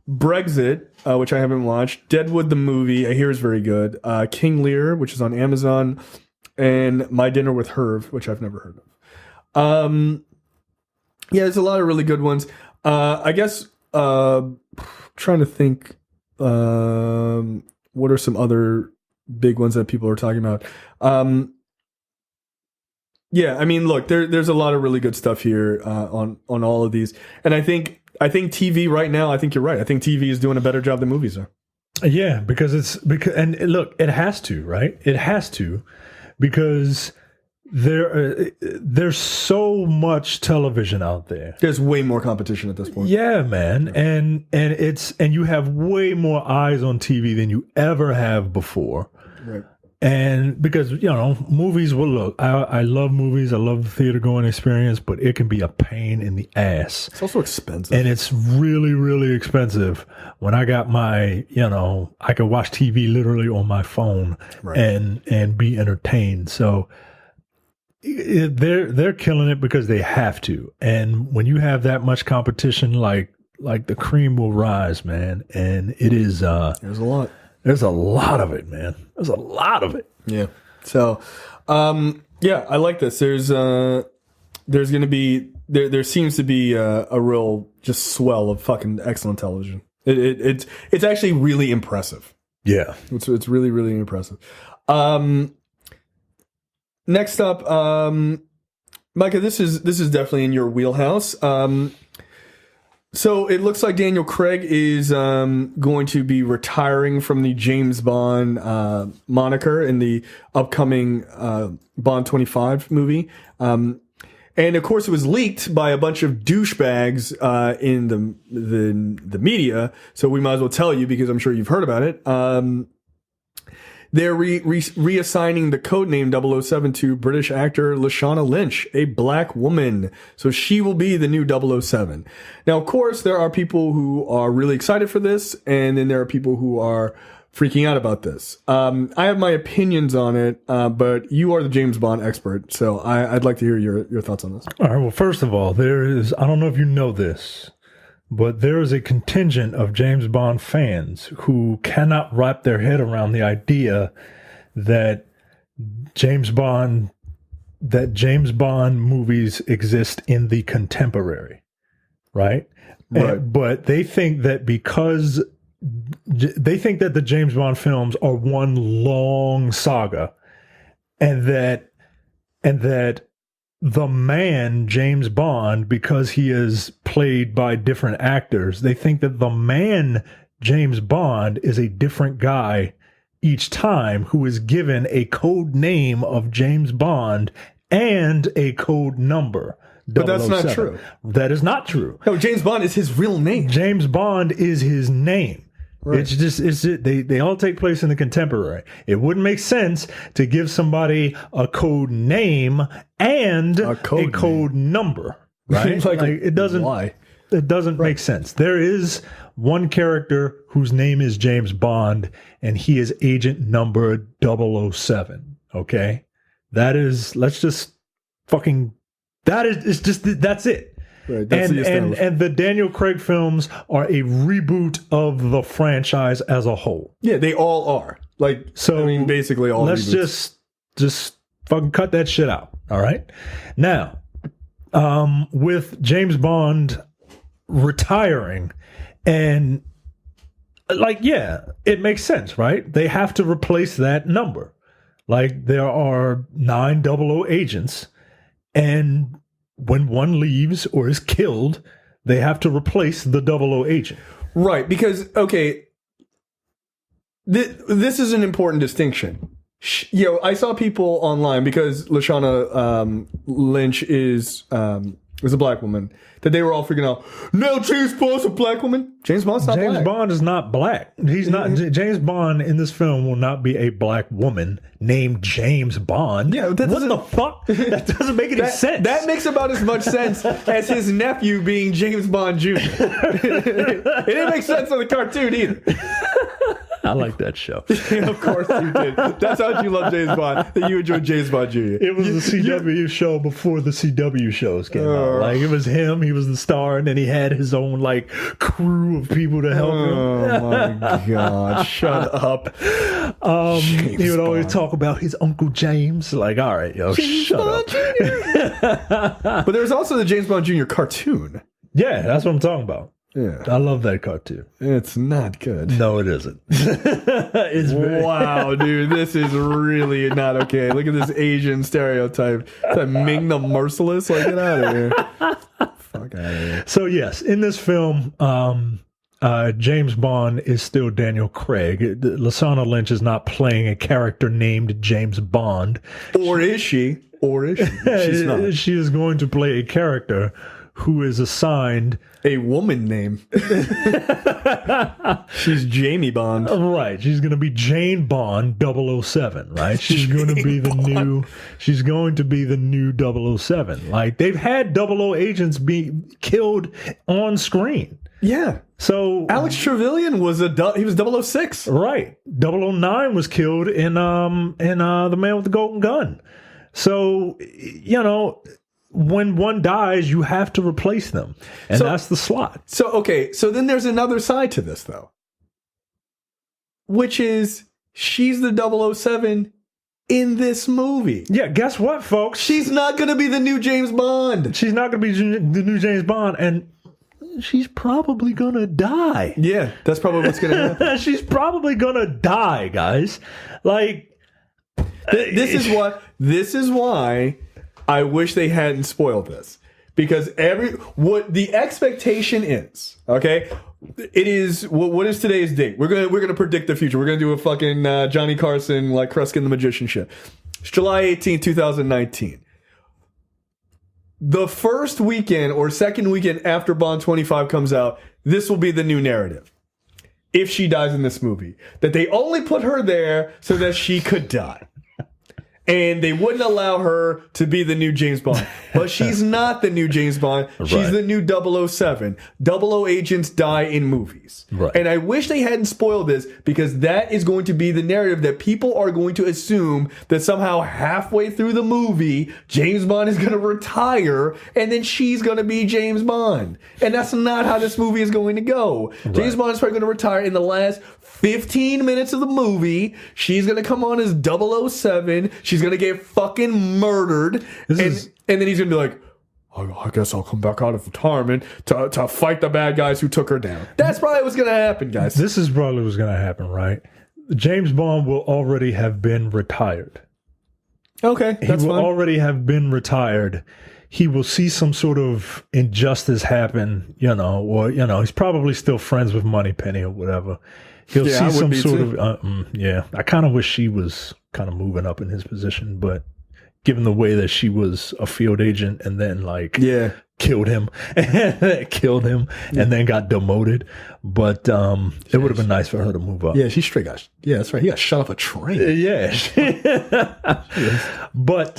Brexit, which I haven't watched. Deadwood the movie, I hear is very good. King Lear, which is on Amazon. And My Dinner with Herb, which I've never heard of. Yeah, there's a lot of really good ones. I guess, trying to think, what are some other big ones that people are talking about? Yeah, I mean, look, there's a lot of really good stuff here on all of these, and I think TV right now. I think you're right. I think TV is doing a better job than movies are. Yeah, because and look, it has to, right? It has to, because there's so much television out there. There's way more competition at this point. Yeah, man, yeah. And you have way more eyes on TV than you ever have before. Right. And because, movies, well, look, I love movies. I love the theater going experience, but it can be a pain in the ass. It's also expensive. And it's really, really expensive. When I got my, I can watch TV literally on my phone, right, and be entertained. So they're killing it because they have to. And when you have that much competition, like the cream will rise, man. And it is, there's a lot. There's a lot of it, man. There's a lot of it. Yeah. So, yeah, I like this. There's there's going to be there seems to be a real just swell of fucking excellent television. It's actually really impressive. Yeah, it's really really impressive. Next up, Micah, this is definitely in your wheelhouse. So it looks like Daniel Craig is going to be retiring from the James Bond moniker in the upcoming Bond 25 movie. And of course, it was leaked by a bunch of douchebags in the media. So we might as well tell you because I'm sure you've heard about it. They're reassigning the codename 007 to British actor Lashana Lynch, a black woman. So she will be the new 007. Now, of course, there are people who are really excited for this, and then there are people who are freaking out about this. I have my opinions on it, but you are the James Bond expert, so I'd like to hear your thoughts on this. All right, well, first of all, I don't know if you know this, but there is a contingent of James Bond fans who cannot wrap their head around the idea that James Bond movies exist in the contemporary, right? But they think that because the James Bond films are one long saga, and that the man, James Bond, because he is played by different actors, they think that the man, James Bond, is a different guy each time who is given a code name of James Bond and a code number. But that's not true. That is not true. No, James Bond is his real name. James Bond is his name. Right. They all take place in the contemporary. It wouldn't make sense to give somebody a code name and a code number, right? It doesn't. Why? It doesn't make sense. There is one character whose name is James Bond, and he is agent number 007. Okay, that's it. Right, and the Daniel Craig films are a reboot of the franchise as a whole. Yeah, they all are. Basically all. Let's reboots. just fucking cut that shit out. All right. Now, with James Bond retiring, and it makes sense, right? They have to replace that number. Like, there are 9 00 agents, and when one leaves or is killed, they have to replace the 00 agent. Right, because, okay, this is an important distinction. I saw people online, because Lashana Lynch is a black woman, that they were all freaking out, no, James Bond's a black woman. James Bond's not black. James Bond is not black. He's not. James Bond in this film will not be a black woman named James Bond. Yeah, what the fuck? That doesn't make any sense. That makes about as much sense as his nephew being James Bond Jr. It didn't make sense on the cartoon either. I like that show. Yeah, of course you did. That's how much you love James Bond, that you enjoyed James Bond Jr. It was the CW show before the CW shows came out. Like, it was him, he was the star, and then he had his own, crew of people to help him. Oh, my God. Shut up. He would always talk about his Uncle James. Like, all right, yo, James shut Bond up. But there's also the James Bond Jr. cartoon. Yeah, that's what I'm talking about. Yeah, I love that cartoon. It's not good. No, it isn't. Wow, dude, this is really not okay. Look at this Asian stereotype. It's like Ming the Merciless. Like, get out of here. Fuck out of here. So yes, in this film, James Bond is still Daniel Craig. Lashana Lynch is not playing a character named James Bond. Or is she? She's not. She is going to play a character who is assigned a woman name. She's Jamie Bond. Right. She's going to be Jane Bond 007, right? She's going to be the new 007. Like, they've had 00 agents be killed on screen. Yeah. So Alex Trevelyan was he was 006. Right. 009 was killed in The Man with the Golden Gun. So, when one dies, you have to replace them. And that's the slot. So, okay. So then there's another side to this, though. Which is, she's the 007 in this movie. Yeah, guess what, folks? She's not going to be the new James Bond. She's not going to be the new James Bond, and she's probably going to die. Yeah, that's probably what's going to happen. She's probably going to die, guys. Like, this is why I wish they hadn't spoiled this. Because what the expectation is, okay? It is what is today's date? We're gonna predict the future. We're gonna do a fucking Johnny Carson like Kruskin the Magician shit. It's July 18th, 2019. The first weekend or second weekend after Bond 25 comes out, this will be the new narrative. If she dies in this movie, that they only put her there so that she could die. And they wouldn't allow her to be the new James Bond. But she's not the new James Bond. She's the new 007. 00 agents die in movies. Right. And I wish they hadn't spoiled this, because that is going to be the narrative that people are going to assume that somehow halfway through the movie, James Bond is going to retire and then she's going to be James Bond. And that's not how this movie is going to go. Right. James Bond is probably going to retire in the last 15 minutes of the movie. She's going to come on as 007. She's going to get fucking murdered. And then he's going to be like, I guess I'll come back out of retirement to fight the bad guys who took her down. That's probably what's going to happen, guys. This is probably what's going to happen, right? James Bond will already have been retired. Okay, that's He will fine. already have been retired. He will see some sort of injustice happen, or, he's probably still friends with Moneypenny or whatever. He'll see some sort of, I kind of wish she was kind of moving up in his position, but given the way that she was a field agent and then killed him and then got demoted. But it would have been nice for her to move up. Yeah, she straight got, that's right. He got shot off a train. Yeah. But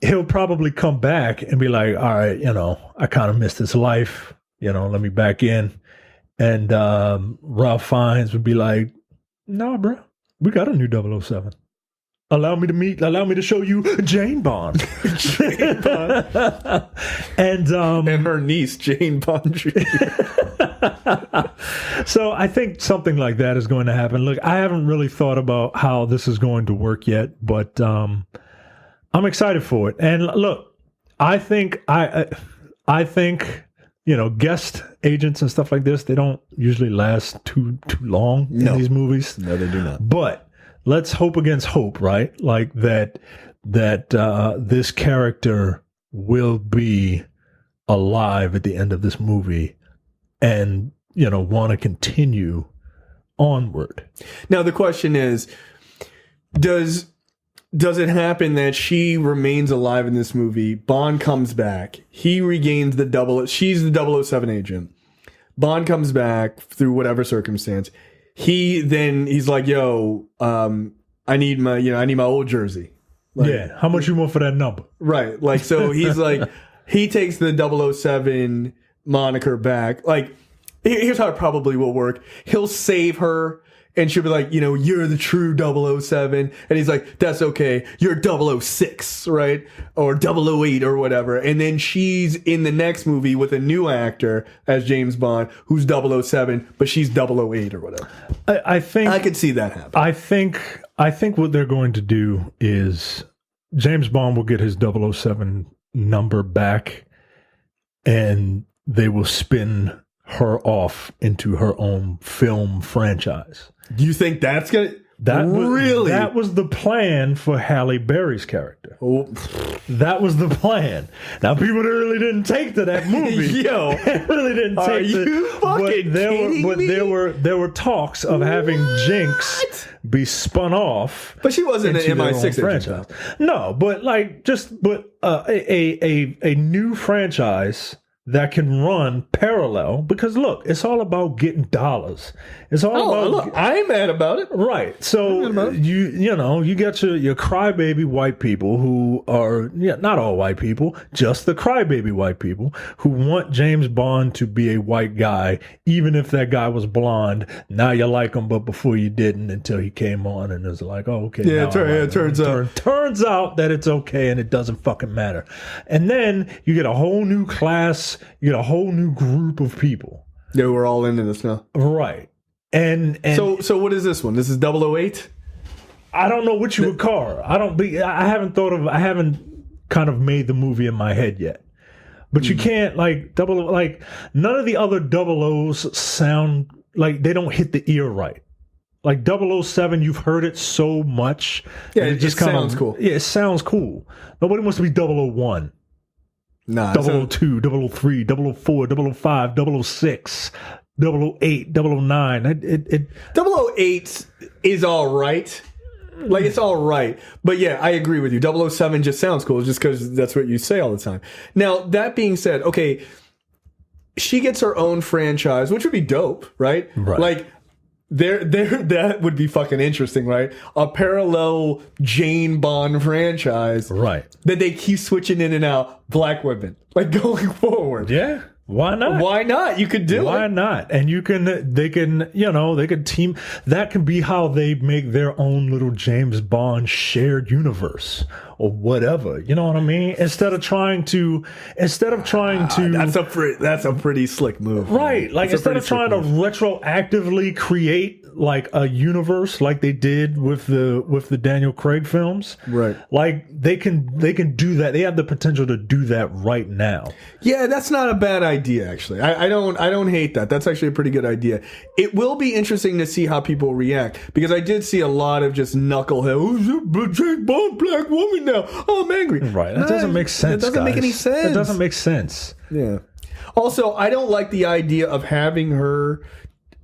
he'll probably come back and be like, all right, I kind of missed his life. Let me back in. And Ralph Fiennes would be like, no, bro, we got a new 007. Allow me to show you Jane Bond. Jane Bond. And her niece, Jane Bond Jr. So I think something like that is going to happen. Look, I haven't really thought about how this is going to work yet, but I'm excited for it. And look, I think guest agents and stuff like this, they don't usually last too long in these movies. No, they do not. But let's hope against hope, right? Like that this character will be alive at the end of this movie and, want to continue onward. Now, the question is, does it happen that she remains alive in this movie? Bond comes back. He regains she's the 007 agent. Bond comes back through whatever circumstance. He's like, yo, I need my old jersey. Like, how much you want for that number? Right. Like, so he's like, he takes the 007 moniker back. Like, here's how it probably will work. He'll save her. And she'll be like, you're the true 007. And he's like, that's okay. You're 006, right? Or 008 or whatever. And then she's in the next movie with a new actor as James Bond who's 007, but she's 008 or whatever. I think I could see that happen. I think what they're going to do is James Bond will get his 007 number back and they will spin her off into her own film franchise. Do you think that's going to... That was the plan for Halle Berry's character. Oh. That was the plan. Now, people really didn't take to that movie. Yo. really didn't take Are you fucking kidding me? There were talks of having Jinx be spun off. But she wasn't an MI6 franchise. No, but a new franchise that can run parallel, because look, it's all about getting dollars. It's all about. Look, I ain't mad about it. Right. So you got your crybaby white people who are not all white people, just the crybaby white people who want James Bond to be a white guy, even if that guy was blonde. Now you like him, but before you didn't until he came on, and it's like, oh, okay. Yeah, it turns out that it's okay, and it doesn't fucking matter. And then you get a whole new class. You get a whole new group of people. Yeah, we're all into this now. Right. And so what is this one? This is 008? I don't know what you would call her. I haven't kind of made the movie in my head yet. But you can't none of the other double O's sound like they don't hit the ear right. Like 007, you've heard it so much. Yeah, it just sounds cool. Yeah, it sounds cool. Nobody wants to be 001. Nah, 002, 003, 004, 005, 006, 008, 009. 008 is all right. Like, it's all right. But yeah, I agree with you. 007 just sounds cool just because that's what you say all the time. Now, that being said, okay, she gets her own franchise, which would be dope, right? Right. Like, that would be fucking interesting, right? A parallel Jane Bond franchise. Right. That they keep switching in and out black women, like, going forward. Yeah. Why not? Why not? You could do it. Why not? And they can team. That can be how they make their own little James Bond shared universe or whatever. You know what I mean? Instead of trying to. That's a pretty slick move. Right. Like, instead of trying to retroactively create like a universe like they did with the Daniel Craig films. Right. Like, they can do that. They have the potential to do that right now. Yeah, that's not a bad idea, actually. I don't hate that. That's actually a pretty good idea. It will be interesting to see how people react, because I did see a lot of just knucklehead, oh, James Bond, black woman now. Oh, I'm angry. Right. That doesn't make sense. It doesn't make any sense. It doesn't make sense. Yeah. Also, I don't like the idea of having her.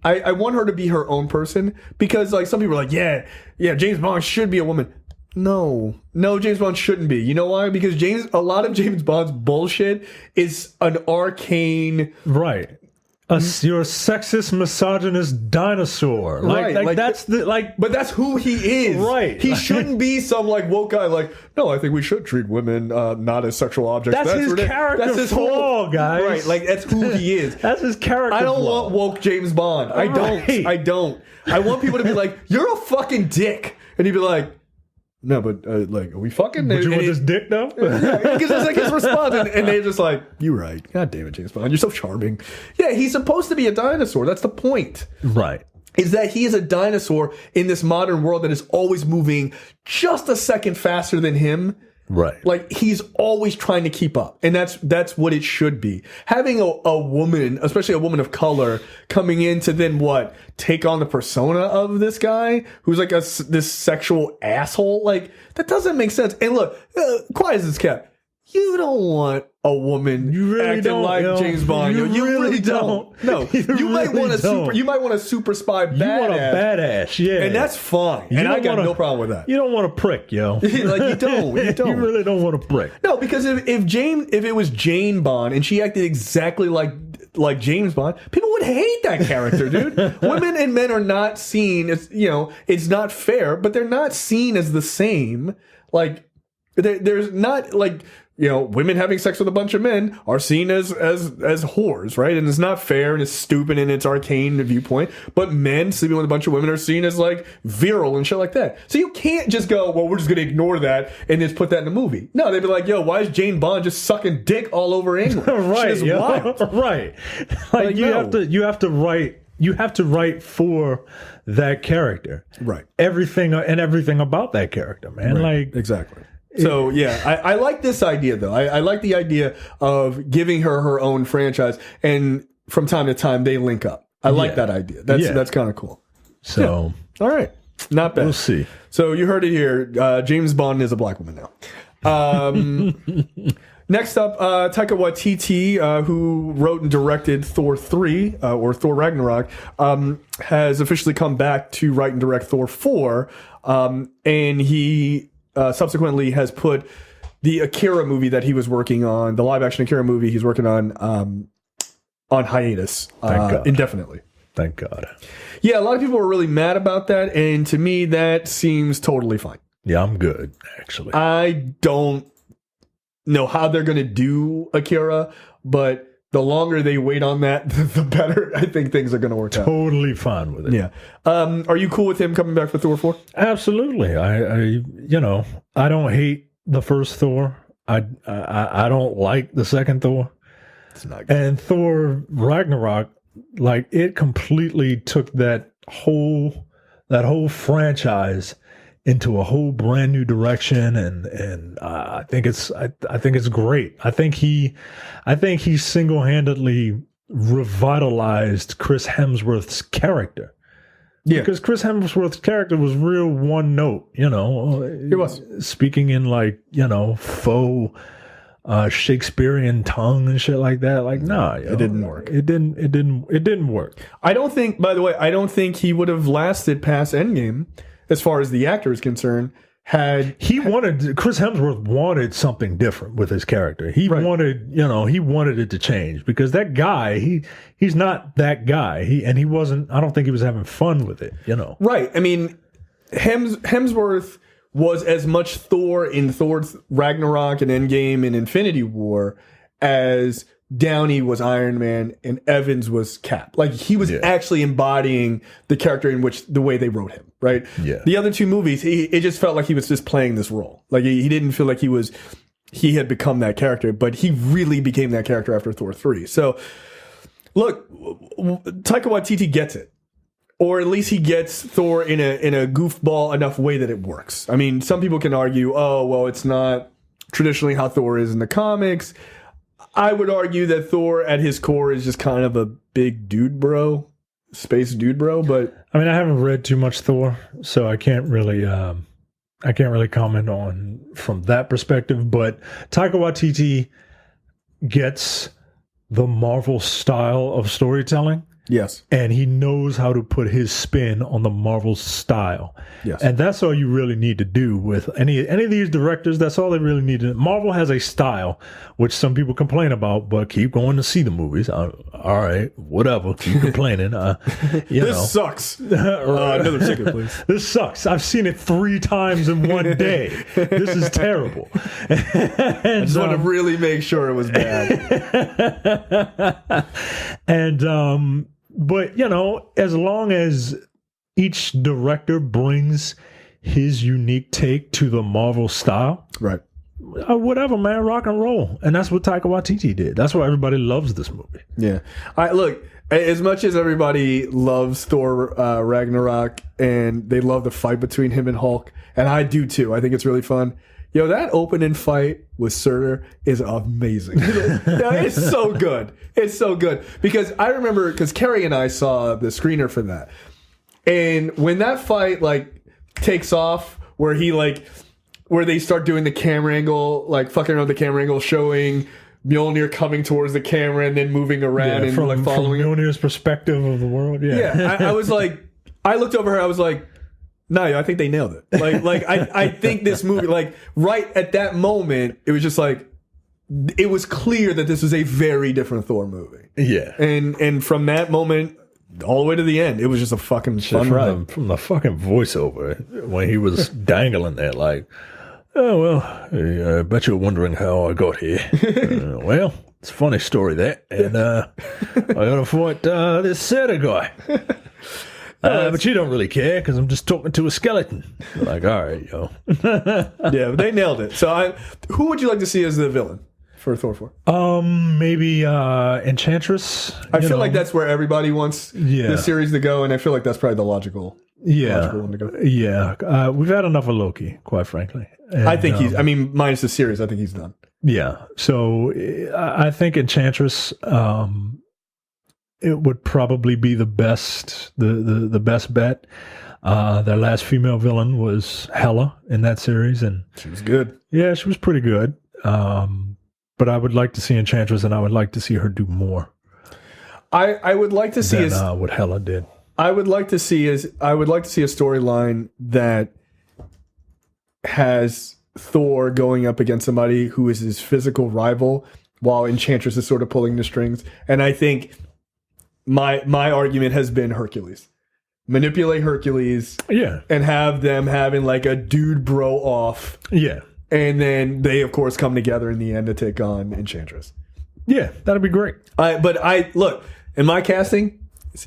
I want her to be her own person, because like some people are like, yeah, James Bond should be a woman. No, James Bond shouldn't be. You know why? Because a lot of James Bond's bullshit is an arcane. Right. You're a sexist, misogynist dinosaur. Right. Like that's But that's who he is. Right. He shouldn't be some like woke guy like, no, I think we should treat women not as sexual objects. That's his character That's his flaw, guys. Right. Like, that's who he is. That's his character I don't flaw. want woke James Bond. I don't. Right. I don't. I want people to be like, you're a fucking dick. And he'd be like, no, but like, are we fucking? But you want this dick though? Yeah, because it's like his response, and they're just like, "You're right. God damn it, James Bond, you're so charming." Yeah, he's supposed to be a dinosaur. That's the point. Right. Is that he is a dinosaur in this modern world that is always moving just a second faster than him. Right. Like, he's always trying to keep up. And that's what it should be. Having a woman, especially a woman of color, coming in to then take on the persona of this guy who's like this sexual asshole. Like, that doesn't make sense. And look, quiet as it's kept. You don't want a woman acting like James Bond. You really don't. No, you might want a super spy badass. You want a badass, yeah, and that's fine. And I got no problem with that. You don't want a prick, yo. Like, you don't. You really don't want a prick. No, because if it was Jane Bond and she acted exactly like James Bond, people would hate that character, dude. Women and men are not seen as, it's not fair, but they're not seen as the same. Like, there's not like. Women having sex with a bunch of men are seen as whores, right? And it's not fair and it's stupid in its arcane viewpoint. But men sleeping with a bunch of women are seen as like virile and shit like that. So you can't just go, well, we're just going to ignore that and just put that in the movie. No, they'd be like, yo, why is Jane Bond just sucking dick all over England? Right, shit is wild. Right. Like, you have to write for that character. Right. Everything about that character, man. Right. Like, exactly. So, yeah, I like this idea, though. I like the idea of giving her own franchise, and from time to time, they link up. I like that idea. That's kind of cool. So, all right. Not bad. We'll see. So, you heard it here. James Bond is a black woman now. Next up, Taika Waititi, who wrote and directed Thor 3, or Thor Ragnarok, has officially come back to write and direct Thor 4, and he... subsequently has put the Akira movie that he was working on, the live action Akira movie he's working on hiatus indefinitely. Thank God. Yeah, a lot of people were really mad about that, and to me that seems totally fine. Yeah, I'm good, actually. I don't know how they're going to do Akira, but the longer they wait on that, the better I think things are going to work out. Totally fine with it. Yeah. Are you cool with him coming back for Thor 4? Absolutely. I don't hate the first Thor. I don't like the second Thor. It's not good. And Thor Ragnarok, it completely took that whole franchise into a whole brand new direction, and I think it's great. I think he single-handedly revitalized Chris Hemsworth's character. Yeah, because Chris Hemsworth's character was real one note. It was speaking in faux Shakespearean tongue and shit like that. Like, nah, it didn't work. It didn't work. I don't think. By the way, I don't think he would have lasted past Endgame, as far as the actor is concerned. Chris Hemsworth wanted something different with his character. He wanted it to change, because that guy, he's not that guy. He wasn't. I don't think he was having fun with it. Right. I mean, Hemsworth was as much Thor in Thor Ragnarok and Endgame and Infinity War as Downey was Iron Man and Evans was Cap. Like, he was actually embodying the character in which the way they wrote him, right? Yeah. The other two movies, it just felt like he was just playing this role. Like, he didn't feel like he had become that character, but he really became that character after Thor 3. So, look, Taika Waititi gets it. Or at least he gets Thor in a goofball enough way that it works. I mean, some people can argue, oh, well, it's not traditionally how Thor is in the comics. I would argue that Thor at his core is just kind of a big dude bro, space dude bro. But I mean, I haven't read too much Thor, so I can't really comment on from that perspective. But Taika Waititi gets the Marvel style of storytelling. Yes. And he knows how to put his spin on the Marvel style. Yes. And that's all you really need to do with any of these directors. That's all they really need to do. Marvel has a style, which some people complain about, but keep going to see the movies. All right, whatever. Keep complaining. This sucks. Another ticket, please. This sucks. I've seen it 3 times in one day. This is terrible. I just want to really make sure it was bad. But, as long as each director brings his unique take to the Marvel style, right? Whatever, man, rock and roll. And that's what Taika Waititi did. That's why everybody loves this movie. Yeah. Look, as much as everybody loves Thor Ragnarok and they love the fight between him and Hulk, and I do too. I think it's really fun. That opening fight with Surtur is amazing. It's so good. It's so good. Because I remember, because Carrie and I saw the screener for that. And when that fight, takes off, where they start doing the camera angle, fucking around with the camera angle, showing Mjolnir coming towards the camera and then moving around and following from Mjolnir's perspective of the world. Yeah. I was like, I looked over her, I was like, no, I think they nailed it. I think this movie, right at that moment, it was just it was clear that this was a very different Thor movie. Yeah. And from that moment all the way to the end, it was just a fucking fun ride. From the fucking voiceover, when he was dangling there, oh, well, I bet you're wondering how I got here. Well, it's a funny story, that. And I gotta fight this Surtur guy. But you don't really care, because I'm just talking to a skeleton. All right, yo. Yeah, they nailed it. So, who would you like to see as the villain for Thor 4? Maybe Enchantress. I feel like that's where everybody wants this series to go, and I feel like that's probably the logical one to go. Yeah, we've had enough of Loki, quite frankly. And, I think minus the series, I think he's done. Yeah, so I think Enchantress. It would probably be the best, the best bet. Their last female villain was Hela in that series, and she was good. Yeah, she was pretty good. But I would like to see Enchantress, and I would like to see her do more. I would like to see what Hela did. I would like to see a storyline that has Thor going up against somebody who is his physical rival, while Enchantress is sort of pulling the strings. And I think my argument has been Hercules. Manipulate Hercules. Yeah. And have them having a dude bro off. Yeah. And then they, of course, come together in the end to take on Enchantress. Yeah, that'd be great. Look, in my casting, it's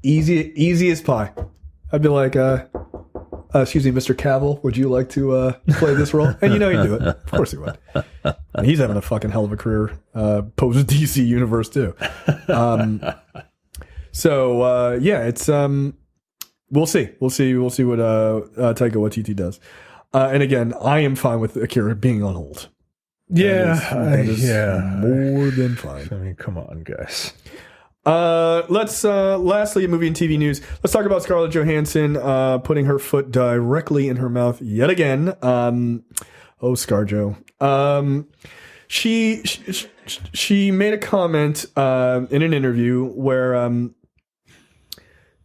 easy as pie. I'd be like, excuse me, Mr. Cavill, would you like to play this role? And he'd do it. Of course he would. And he's having a fucking hell of a career post DC universe too. It's we'll see. We'll see what Taika Waititi does. And again, I am fine with Akira being on hold. That is more than fine. I mean, come on, guys. Let's lastly, movie and TV news. Let's talk about Scarlett Johansson putting her foot directly in her mouth yet again. ScarJo. She made a comment in an interview where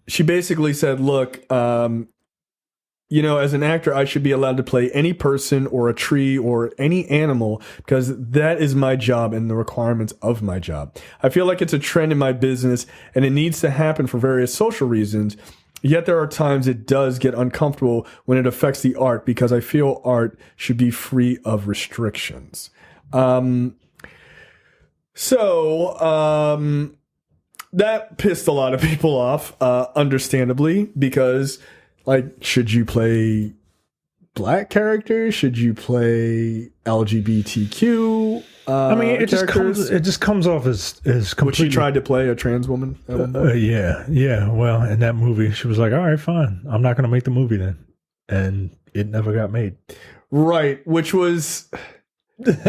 she basically said, "Look, as an actor, I should be allowed to play any person or a tree or any animal because that is my job and the requirements of my job. I feel like it's a trend in my business and it needs to happen for various social reasons. Yet there are times it does get uncomfortable when it affects the art because I feel art should be free of restrictions." That pissed a lot of people off, understandably, because should you play black characters? Should you play LGBTQ? It just comes off as completely. Which she tried to play a trans woman. Yeah. Well, in that movie, she was like, "All right, fine. I'm not going to make the movie then," and it never got made. Right, which was. There's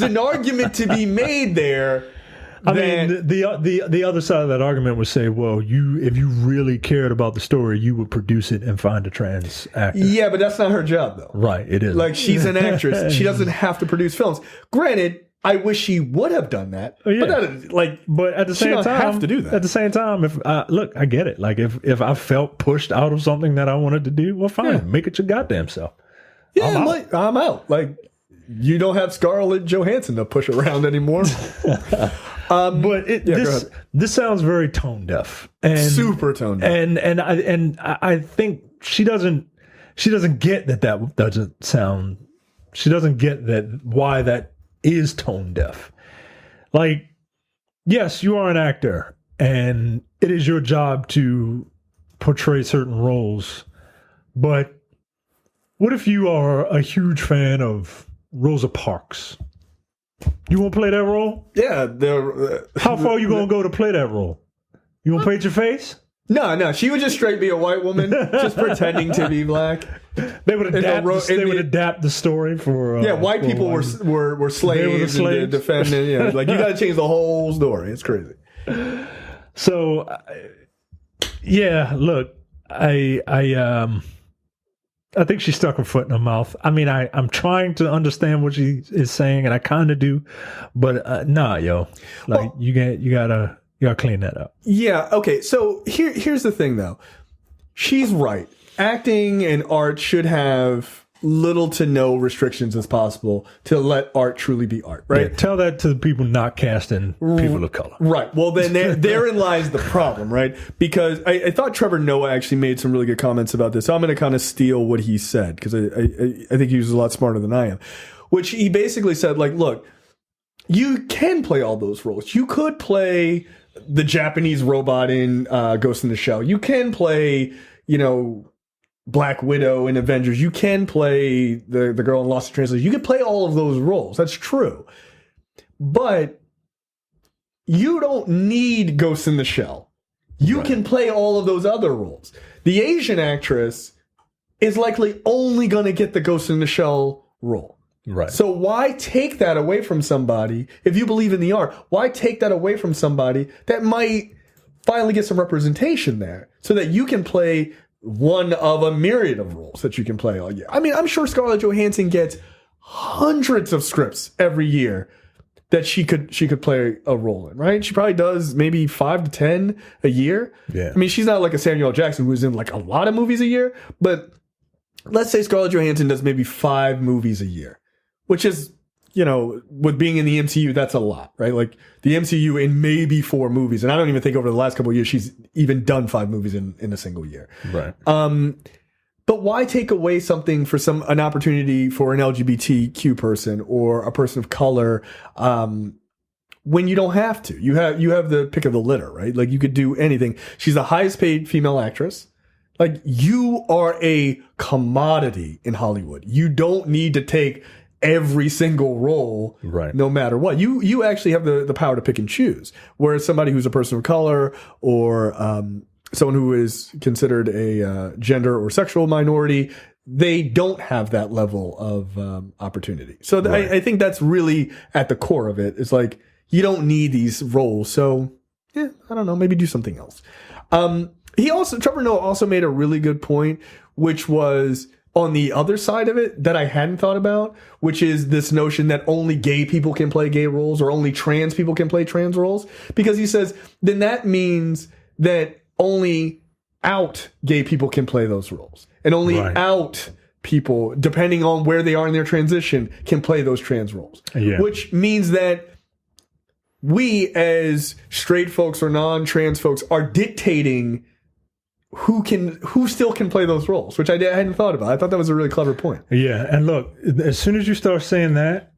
an argument to be made there. The other side of that argument would say, well, if you really cared about the story, you would produce it and find a trans actor. Yeah, but that's not her job, though. Right, it is. She's an actress. She doesn't have to produce films. Granted, I wish she would have done that. Oh, yeah. But at the same time, have to do that. At the same time, I get it. If I felt pushed out of something that I wanted to do, well, fine, make it your goddamn self. Yeah, I'm out. You don't have Scarlett Johansson to push around anymore. But this sounds very tone deaf and super tone deaf. And I think she doesn't get that doesn't sound. She doesn't get why that is tone deaf. Yes, you are an actor, and it is your job to portray certain roles, but what if you are a huge fan of Rosa Parks? You want to play that role? Yeah. How far are you going to go to play that role? You want to paint your face? No. She would just straight be a white woman, just pretending to be black. They would adapt the story for. White people were slaves and defendant. You got to change the whole story. It's crazy. So, look, I think she stuck her foot in her mouth. I mean, I'm trying to understand what she is saying, and I kind of do, but you gotta clean that up. Yeah. Okay. So here's the thing, though. She's right. Acting and art should have little to no restrictions as possible to let art truly be art, right? Yeah, tell that to the people not casting people of color. Right. Well, then therein lies the problem, right? Because I thought Trevor Noah actually made some really good comments about this. So I'm going to kind of steal what he said because I think he was a lot smarter than I am. Which he basically said, look, you can play all those roles. You could play the Japanese robot in Ghost in the Shell. You can play, Black Widow in Avengers. You can play the girl in Lost in Translation. You can play all of those roles. That's true. But you don't need Ghost in the Shell. You can play all of those other roles. The Asian actress is likely only going to get the Ghost in the Shell role. Right. So why take that away from somebody, if you believe in the art, why take that away from somebody that might finally get some representation there so that you can play one of a myriad of roles that you can play all year. I mean, I'm sure Scarlett Johansson gets hundreds of scripts every year that she could play a role in, right? She probably does maybe 5 to 10 a year. Yeah. I mean, she's not like a Samuel L. Jackson who's in a lot of movies a year, but let's say Scarlett Johansson does maybe 5 movies a year, which is, with being in the MCU, that's a lot, right? The MCU in maybe 4 movies. And I don't even think over the last couple of years she's even done 5 movies in a single year. Right. But why take away something for an opportunity for an LGBTQ person or a person of color when you don't have to? You have the pick of the litter, right? You could do anything. She's the highest paid female actress. You are a commodity in Hollywood. You don't need to take every single role, Right. no matter what. You actually have the power to pick and choose. Whereas somebody who's a person of color or someone who is considered a gender or sexual minority, they don't have that level of opportunity. So I think that's really at the core of it. It's like, you don't need these roles. So, yeah, I don't know, maybe do something else. Trevor Noah also made a really good point, which was on the other side of it that I hadn't thought about, which is this notion that only gay people can play gay roles or only trans people can play trans roles. Because he says, then that means that only out gay people can play those roles. And only out people, depending on where they are in their transition, can play those trans roles. Yeah. Which means that we as straight folks or non-trans folks are dictating who still can play those roles, which I hadn't thought about. I thought that was a really clever point. Yeah, and look, as soon as you start saying that,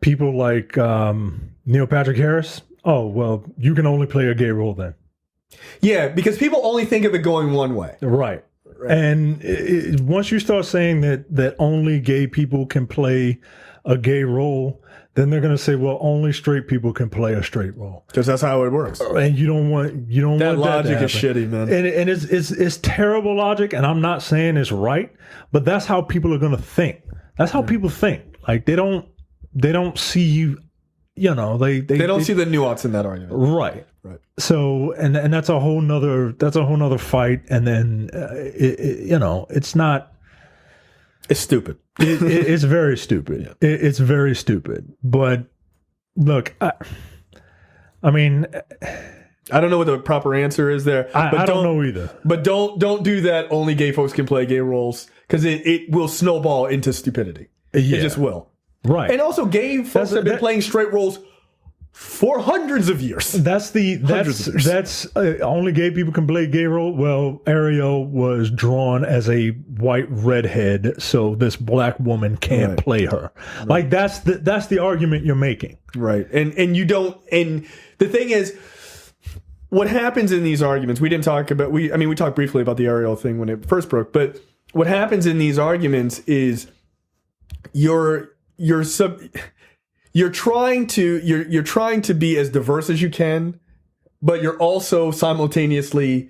people like Neil Patrick Harris, oh, well, you can only play a gay role then. Yeah, because people only think of it going one way. Right. And once you start saying that only gay people can play a gay role, then they're going to say, well, only straight people can play a straight role. Because that's how it works. And you don't want that logic to is shitty, man. And it's terrible logic, and I'm not saying it's right, but that's how people are going to think. That's how people think. Like they don't see you know, they don't see the nuance in that argument. Right. So and that's a whole nother fight. And then it's not. It's stupid. It's very stupid. Yeah. It's very stupid. But look, I mean, I don't know what the proper answer is there. I don't know either. But don't do that. Only gay folks can play gay roles, because it will snowball into stupidity. Yeah. It just will. Right. And also, gay folks have been playing straight roles for hundreds of years. That's only gay people can play gay role. Well, Ariel was drawn as a white redhead, so this black woman can't play her. Right. Like that's the argument you're making. Right. And you don't. And the thing is, what happens in these arguments? We didn't talk about. We talked briefly about the Ariel thing when it first broke, but what happens in these arguments is you're trying to be as diverse as you can, but you're also simultaneously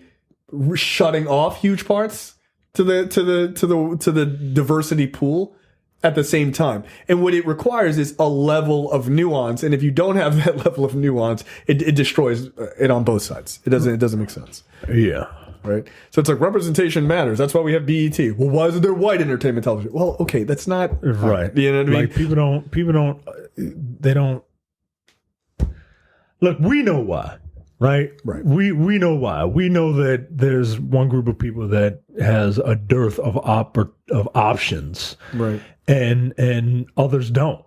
shutting off huge parts to the diversity pool at the same time. And what it requires is a level of nuance. And if you don't have that level of nuance, it destroys it on both sides. It doesn't make sense. Yeah. Right. So it's like representation matters. That's why we have BET. Well, why isn't there white entertainment television? Well, okay, that's not right. You know what I mean? Like they don't look, we know why. Right? Right. We know why. We know that there's one group of people that has a dearth of options. Right. And others don't.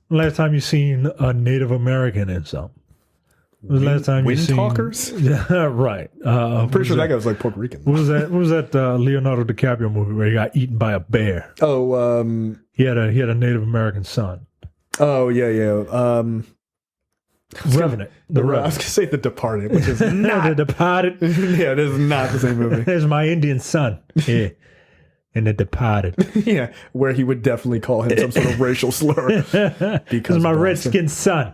Last time you seen a Native American in something? The last time you seen Talkers? Yeah, right. I'm pretty sure that guy was like Puerto Rican. What was that Leonardo DiCaprio movie where he got eaten by a bear? Oh, he had a Native American son. Oh yeah. Revenant. I was going to say The Departed, which is not The Departed. Yeah, it is not the same movie. There's my Indian son. Yeah. In The Departed. Yeah, where he would definitely call him some sort of racial slur. Because my Redskins son.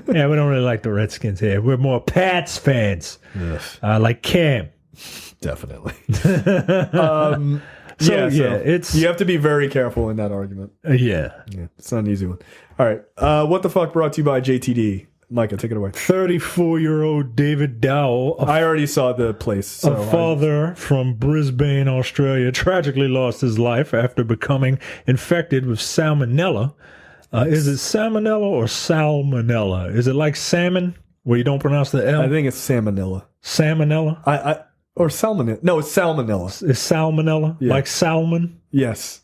Yeah, we don't really like the Redskins here. We're more Pats fans. Like Cam. Definitely. It's you have to be very careful in that argument. Yeah, it's not an easy one. All right, what the fuck brought to you by JTD? Micah, take it away. 34-year-old David Dowell. I already saw the place. A father from Brisbane, Australia, tragically lost his life after becoming infected with salmonella. Is it salmonella or salmonella? Is it like salmon, where you don't pronounce the L? I think it's salmonella. Salmonella? Or salmonella. No, it's salmonella. Is salmonella? Yeah. Like salmon? Yes.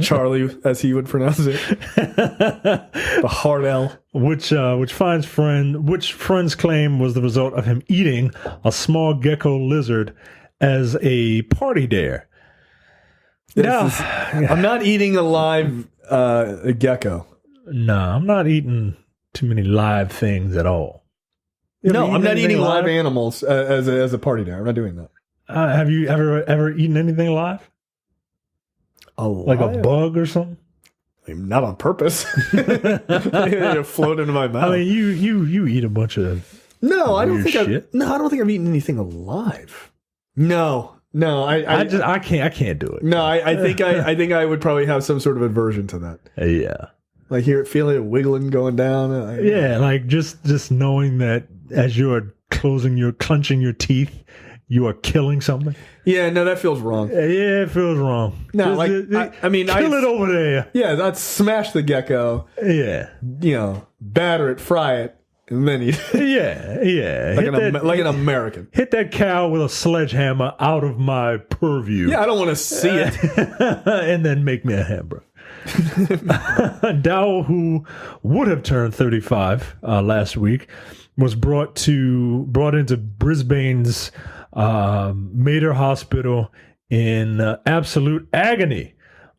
Charlie, as he would pronounce it. The hard L. Which friends claim was the result of him eating a small gecko lizard as a party dare. I'm not eating a live gecko. No, I'm not eating too many live things at all. No, I'm not eating live animals as a party dare. I'm not doing that. Have you ever eaten anything live? Like a bug or something? I mean, not on purpose. They float into my mouth. I mean, you eat a bunch of I don't think shit. I don't think I've eaten anything alive. No, I can't do it. No, I think I would probably have some sort of aversion to that. Yeah. Like feeling it wiggling going down. Like just knowing that as you're clenching your teeth, you are killing something. Yeah, no, that feels wrong. Yeah, it feels wrong. No, kill it over there. Yeah, that's smash the gecko. Yeah, batter it, fry it, and then eat it. Yeah. Like an American. Hit that cow with a sledgehammer out of my purview. Yeah, I don't want to see it. And then make me a hamburger. Dow, who would have turned 35 last week, was brought into Brisbane's Mater Hospital in absolute agony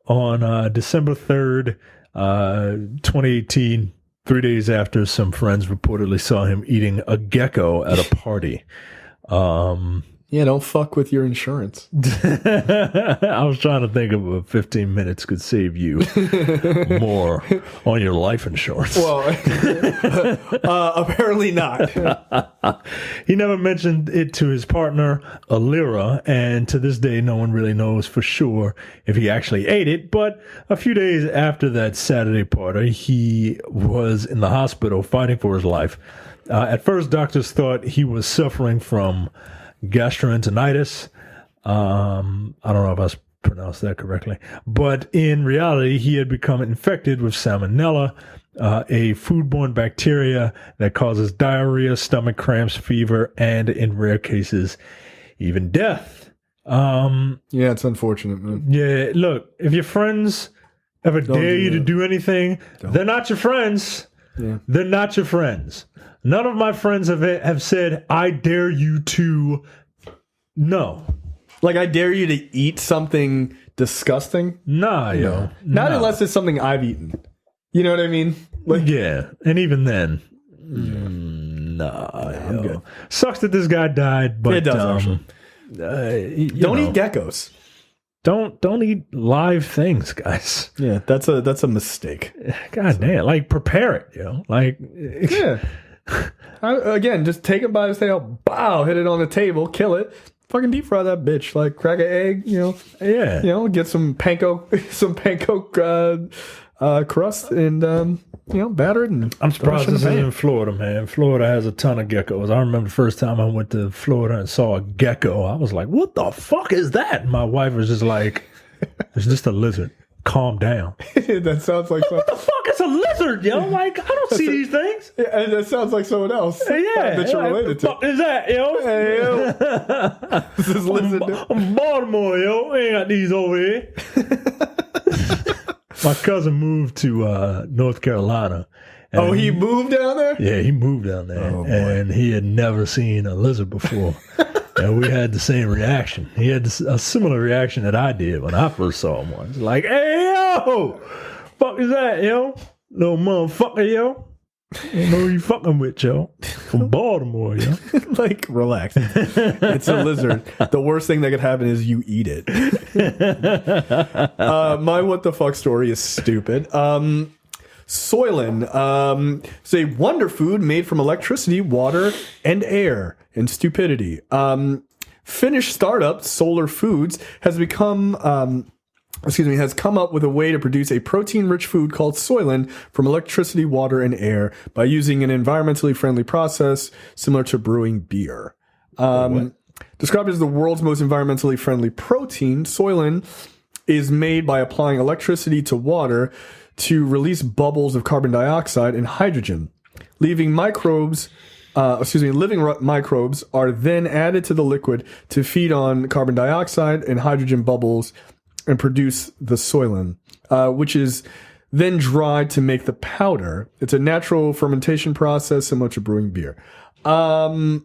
on December 3rd, 2018, 3 days after some friends reportedly saw him eating a gecko at a party. Yeah, don't fuck with your insurance. I was trying to think of 15 minutes could save you more on your life insurance. Well, apparently not. He never mentioned it to his partner, Alira, and to this day, no one really knows for sure if he actually ate it. But a few days after that Saturday party, he was in the hospital fighting for his life. At first, doctors thought he was suffering from gastroenteritis. I don't know if I pronounced that correctly, but in reality, he had become infected with salmonella, a foodborne bacteria that causes diarrhea, stomach cramps, fever, and in rare cases, even death. Yeah, it's unfortunate, man. Yeah, look, if your friends ever dare you to do anything, they're not your friends. Yeah. They're not your friends. None of my friends have said, I dare you to. No. Like, I dare you to eat something disgusting? Nah, yo. Not unless it's something I've eaten. You know what I mean? Like, yeah. And even then, I'm good. Sucks that this guy died, but it does, actually. Don't eat geckos. Don't eat live things, guys. Yeah, that's a mistake. God damn. Like, prepare it, Like, yeah. Again, just take it by the tail, bow, hit it on the table, kill it, fucking deep fry that bitch. Like, crack an egg, Yeah. Get some panko crust and batter it. And I'm surprised this is in Florida, man. Florida has a ton of geckos. I remember the first time I went to Florida and saw a gecko. I was like, "What the fuck is that?" And my wife was just like, "It's just a lizard. Calm down." That sounds like what the fuck is a lizard, yo? Like, I don't see these things. Yeah, and that sounds like someone else. Yeah, that you're related to. What the fuck is that, yo? Hey, yo. This is lizard. I'm Baltimore, yo. Ain't got these over here. My cousin moved to North Carolina. Oh, he moved down there? Yeah, he moved down there. Oh, boy. And he had never seen a lizard before. And we had the same reaction. He had a similar reaction that I did when I first saw him once. Like, hey, yo! Fuck is that, yo? Little motherfucker, yo? You know who you fucking with, yo? From Baltimore, yo. Like, relax. It's a lizard. The worst thing that could happen is you eat it. My what the fuck story is stupid. Soylent. It's a wonder food made from electricity, water, and air. And stupidity. Finnish startup Solar Foods has come up with a way to produce a protein-rich food called Soylent from electricity, water, and air by using an environmentally friendly process similar to brewing beer. Described as the world's most environmentally friendly protein, Soylent is made by applying electricity to water to release bubbles of carbon dioxide and hydrogen, living microbes are then added to the liquid to feed on carbon dioxide and hydrogen bubbles and produce the Soylent, which is then dried to make the powder. It's a natural fermentation process similar to brewing beer. No.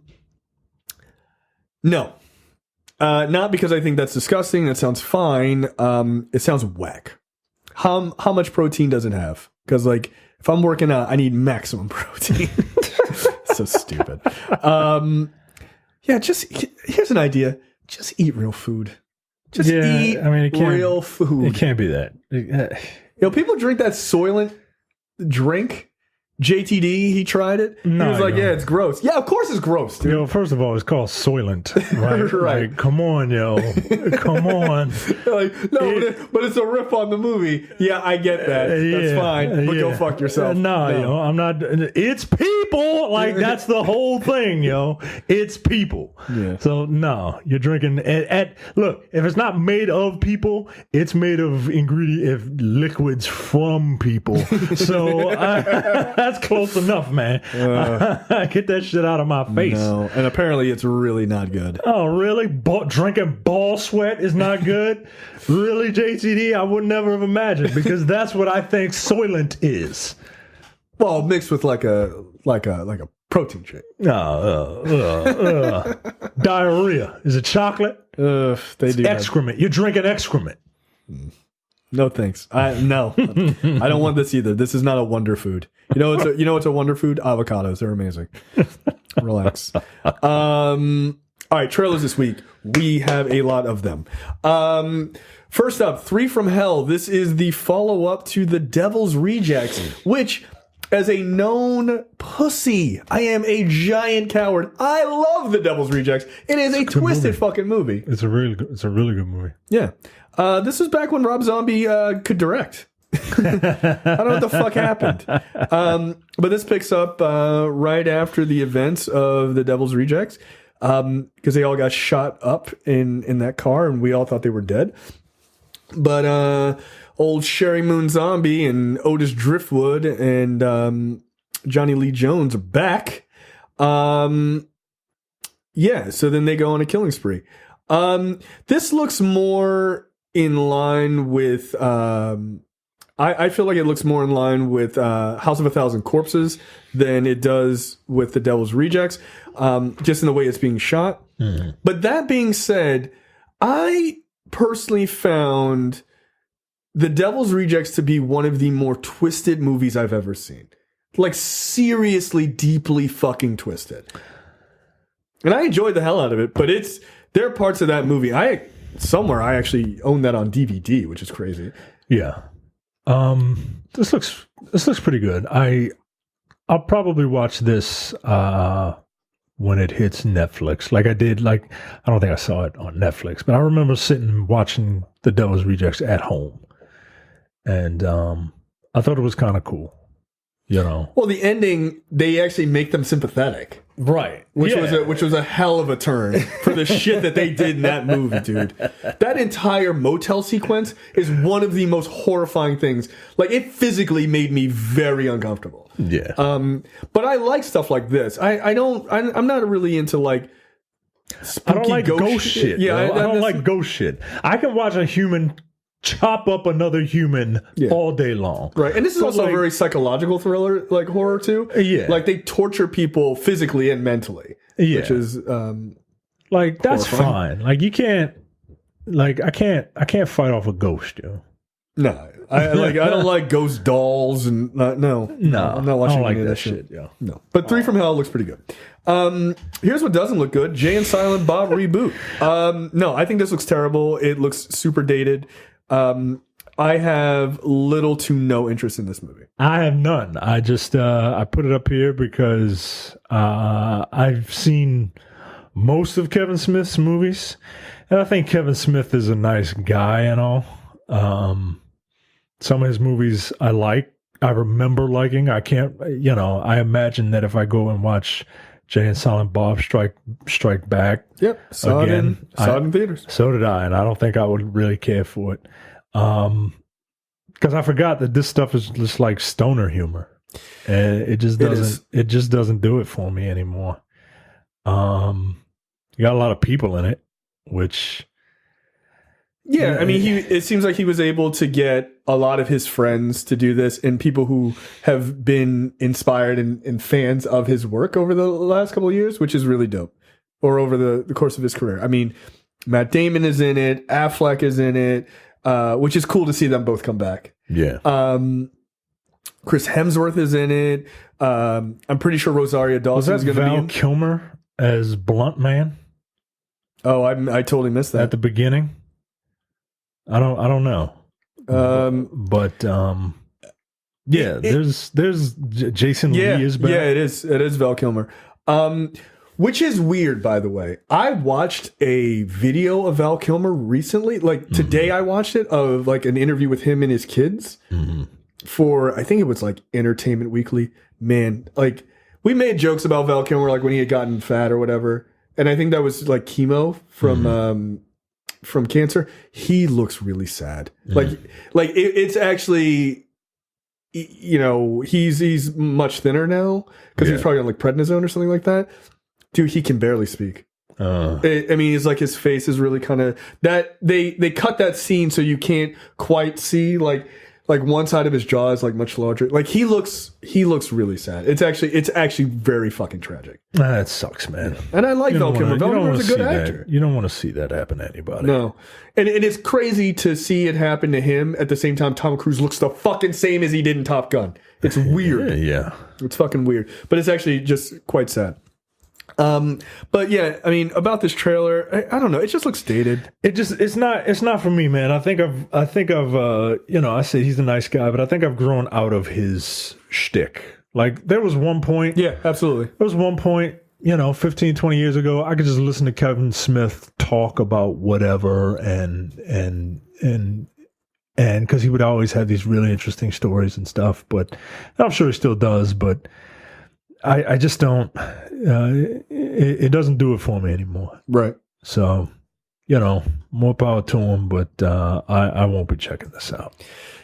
Not because I think that's disgusting. That sounds fine. It sounds whack. How much protein does it have? Because, like, if I'm working out, I need maximum protein. So stupid. Yeah, here's an idea. Just eat real food. Just eat it can't, real food. It can't be that. People drink that Soylent drink. JTD, he tried it. He was like, yeah, it's gross. Yeah, of course it's gross, dude. First of all, it's called Soylent, right? Right. Like, come on, come on. But it's a riff on the movie. Yeah, I get that. That's fine. But go fuck yourself. No, I'm not. It's people. Like, that's the whole thing, It's people. Yeah. So, no, you're drinking. Look, if it's not made of people, it's made of liquids from people. So, that's close enough, man. Get that shit out of my face. No, and apparently it's really not good. Oh, really? Drinking ball sweat is not good? Really, JTD? I would never have imagined, because that's what I think Soylent is. Well, mixed with like a protein shake. Diarrhea. Is it chocolate? They do excrement. You're drinking excrement. No thanks. No, I don't want this either. This is not a wonder food. It's a wonder food. Avocados, they're amazing. Relax. All right, trailers this week. We have a lot of them. First up, 3 from Hell. This is the follow up to The Devil's Rejects, which, as a known pussy, I am a giant coward. I love The Devil's Rejects. It is a twisted fucking movie. It's a really good movie. Yeah. This was back when Rob Zombie could direct. I don't know what the fuck happened. But this picks up right after the events of The Devil's Rejects, because they all got shot up in that car, and we all thought they were dead. But old Sherry Moon Zombie and Otis Driftwood and Johnny Lee Jones are back. So then they go on a killing spree. This looks more in line with I feel like it looks more in line with House of a Thousand Corpses than it does with The Devil's Rejects, just in the way it's being shot. But that being said, I personally found The Devil's Rejects to be one of the more twisted movies I've ever seen. Like, seriously, deeply fucking twisted. And I enjoyed the hell out of it, but there are parts of that movie I actually own that on DVD, which is crazy. Yeah. This looks pretty good. I'll probably watch this when it hits Netflix. Like I did, I don't think I saw it on Netflix, but I remember sitting and watching The Devil's Rejects at home. And I thought it was kind of cool. Well, the ending, they actually make them sympathetic. Right. Which was a hell of a turn for the shit that they did in that movie, dude. That entire motel sequence is one of the most horrifying things. Like, it physically made me very uncomfortable. Yeah. But I like stuff like this. I'm not really into spooky I don't like ghost shit. Yeah, I don't like ghost shit. I can watch a human chop up another human all day long. Right. And this is also a very psychological thriller, like horror too. Yeah. Like, they torture people physically and mentally. Yeah. Which is that's fine. Like, you can't I can't fight off a ghost, No. I don't like ghost dolls and no. I'm not watching any of that shit. Yeah. No. But 3 from Hell looks pretty good. Here's what doesn't look good. Jay and Silent Bob reboot. No, I think this looks terrible. It looks super dated. I have little to no interest in this movie. I have none. I just I put it up here because I've seen most of Kevin Smith's movies, and I think Kevin Smith is a nice guy and all. Some of his movies I like. I remember liking. I can't. I imagine that if I go and watch Jay and Silent Bob Strike Back. Yep. Saw it in theaters. So did I, and I don't think I would really care for it. Because I forgot that this stuff is just like stoner humor. And it just doesn't do it for me anymore. You got a lot of people in it, which yeah, I mean, it seems like he was able to get a lot of his friends to do this, and people who have been inspired and fans of his work over the last couple of years, which is really dope. Or over the course of his career. I mean, Matt Damon is in it, Affleck is in it, which is cool to see them both come back. Yeah. Chris Hemsworth is in it. I'm pretty sure Rosario Dawson is going to be in. Val Kilmer as Blunt Man? Oh, I totally missed that at the beginning. I don't know. But yeah, there's Jason Lee is back. Yeah, it is Val Kilmer. Which is weird, by the way. I watched a video of Val Kilmer recently. Like today I watched it, of like an interview with him and his kids for, I think it was like Entertainment Weekly. Man, like we made jokes about Val Kilmer like when he had gotten fat or whatever. And I think that was like chemo from cancer. He looks really sad. It's actually, you know, he's much thinner now because he's probably on like prednisone or something like that. Dude, he can barely speak. I mean, it's like his face is really kind of that they cut that scene so you can't quite see like one side of his jaw is like much larger. Like he looks really sad. It's actually very fucking tragic. That sucks, man. And I like Val Kilmer. Val Kilmer's a good actor. You don't want to see that happen to anybody. No. And it's crazy to see it happen to him at the same time Tom Cruise looks the fucking same as he did in Top Gun. It's weird. Yeah. It's fucking weird. But it's actually just quite sad. But yeah, I mean, about this trailer, I don't know. It just looks dated. It's not for me, man. I think I've you know, I say he's a nice guy, but I think I've grown out of his shtick. Like there was one point. Yeah, absolutely. There was one point, you know, 15, 20 years ago, I could just listen to Kevin Smith talk about whatever and because he would always have these really interesting stories and stuff, but I'm sure he still does, but I just don't, it doesn't do it for me anymore. Right. So, you know, more power to him, but I won't be checking this out.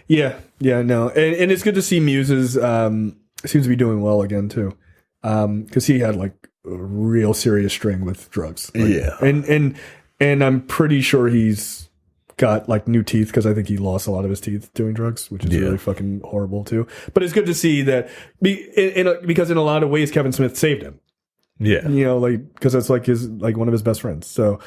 Yeah, no. And it's good to see Muses seems to be doing well again, too. Because he had, like, a real serious string with drugs. Like, yeah. And I'm pretty sure he's got, like, new teeth, because I think he lost a lot of his teeth doing drugs, which is really fucking horrible, too. But it's good to see that, because in a lot of ways, Kevin Smith saved him. Yeah. You know, like, because that's like one of his best friends. So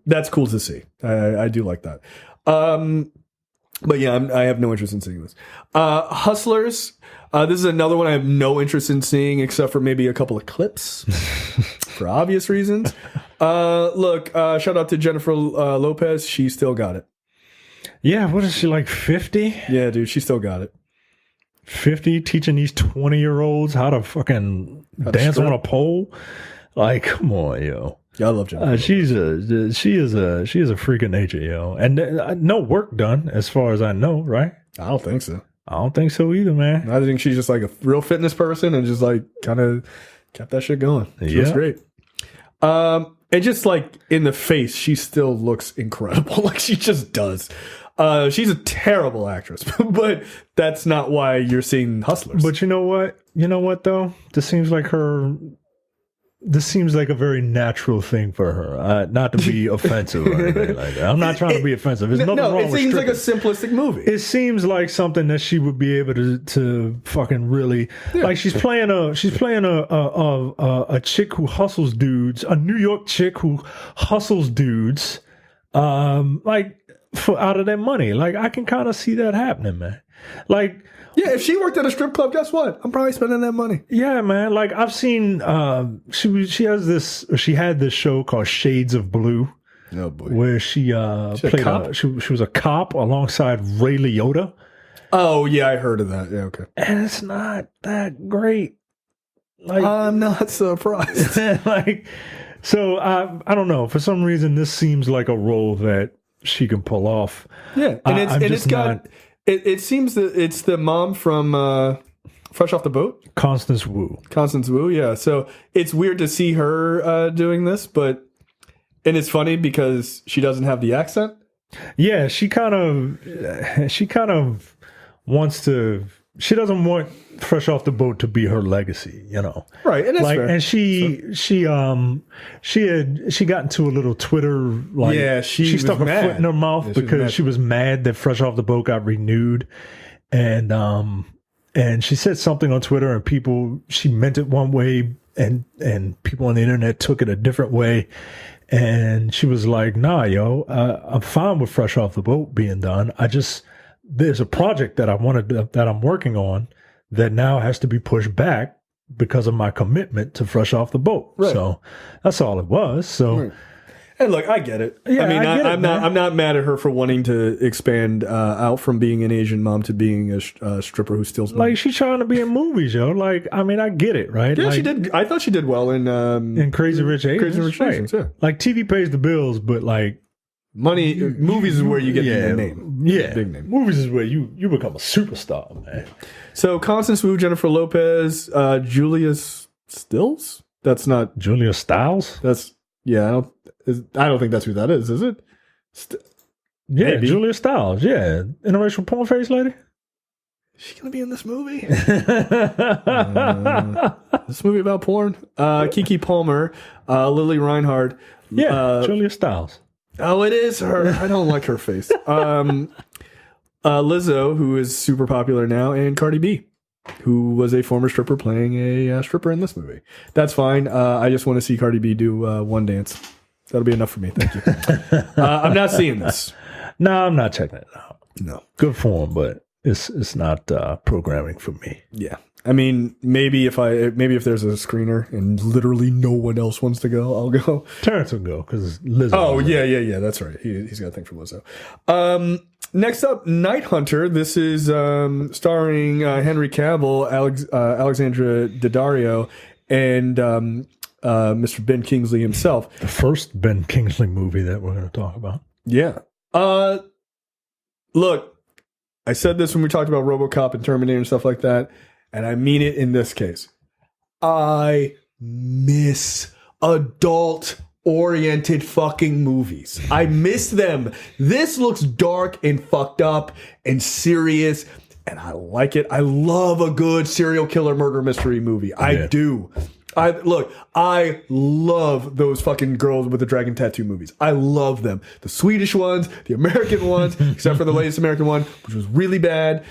that's cool to see. I do like that. But yeah, I have no interest in seeing this. Hustlers. This is another one I have no interest in seeing, except for maybe a couple of clips for obvious reasons. Look, shout out to Jennifer Lopez. She still got it. Yeah. What is she, like 50? Yeah, dude, she still got it. 50 teaching these 20-year-olds how to fucking dance on a pole. Like, come on, yo. Yeah, I love Jennifer. she is a freak of nature, yo. And no work done, as far as I know, right? I don't think so. I don't think so either, man. I think she's just like a real fitness person and just like kind of kept that shit going. She looks great. And just like in the face, she still looks incredible. Like she just does. She's a terrible actress, but that's not why you're seeing Hustlers. But you know what? You know what though? This seems like a very natural thing for her. Not to be offensive or anything like that. I'm not trying to be offensive. There's nothing wrong with it seems stripping. like a simplistic movie. It seems like something that she would be able to fucking really like. She's playing a chick who hustles dudes, a New York chick who hustles dudes, like for out of their money. Like I can kind of see that happening, man. Like. Yeah, if she worked at a strip club, guess what? I'm probably spending that money. Yeah, man. Like I've seen, she had this show called Shades of Blue. Oh boy, where she played she was a cop alongside Ray Liotta. Oh yeah, I heard of that. Yeah, okay. And it's not that great. Like I'm not surprised. Like, so I don't know. For some reason, this seems like a role that she can pull off. Yeah, and it's got. It seems that it's the mom from Fresh Off the Boat. Constance Wu, yeah. So it's weird to see her doing this, and it's funny because she doesn't have the accent. Yeah, she kind of wants to. She doesn't want Fresh Off the Boat to be her legacy, you know. Right, and that's like, fair. And she got into a little Twitter like she stuck her foot in her mouth because she was mad that Fresh Off the Boat got renewed, and she said something on Twitter and she meant it one way and people on the internet took it a different way, and she was like, "Nah, yo, I'm fine with Fresh Off the Boat being done. There's a project that I'm working on that now has to be pushed back because of my commitment to Fresh Off the Boat." Right. So that's all it was. So, right. And look, I get it. Yeah, I mean, I get it, I'm not mad at her for wanting to expand out from being an Asian mom to being a stripper who steals money. Like, she's trying to be in movies, yo. Like, I mean, I get it, right? Yeah, like, she did. I thought she did well in Crazy Rich Asians. Crazy Rich Asians, yeah. Like, TV pays the bills, but like movies is where you get the name. Yeah, big name. Movies is where you become a superstar, man. So Constance Wu, Jennifer Lopez, Julia Stills. That's not Julia Stiles. That's I don't think that's who that is it? Yeah, Maybe. Julia Stiles. Yeah, interracial porn face lady. Is she gonna be in this movie? This movie about porn? Keke Palmer, Lily Reinhardt. Yeah, Julia Stiles. Oh, it is her. I don't like her face. Lizzo, who is super popular now, and Cardi B, who was a former stripper playing a stripper in this movie. That's fine. I just want to see Cardi B do one dance. That'll be enough for me. Thank you. I'm not seeing this. No, I'm not checking it out. No. Good form, but it's not programming for me. Yeah. I mean, maybe if there's a screener and literally no one else wants to go, I'll go. Terrence will go because Lizzo. Oh, yeah. That's right. He's got a thing for Lizzo. Next up, Night Hunter. This is starring Henry Cavill, Alexandra Daddario, and Mr. Ben Kingsley himself. The first Ben Kingsley movie that we're going to talk about. Yeah. Look, I said this when we talked about RoboCop and Terminator and stuff like that, and I mean it in this case. I miss adult-oriented fucking movies. I miss them. This looks dark and fucked up and serious, and I like it. I love a good serial killer murder mystery movie. I do. I love those fucking girls with the dragon tattoo movies. I love them. The Swedish ones, the American ones, except for the latest American one, which was really bad.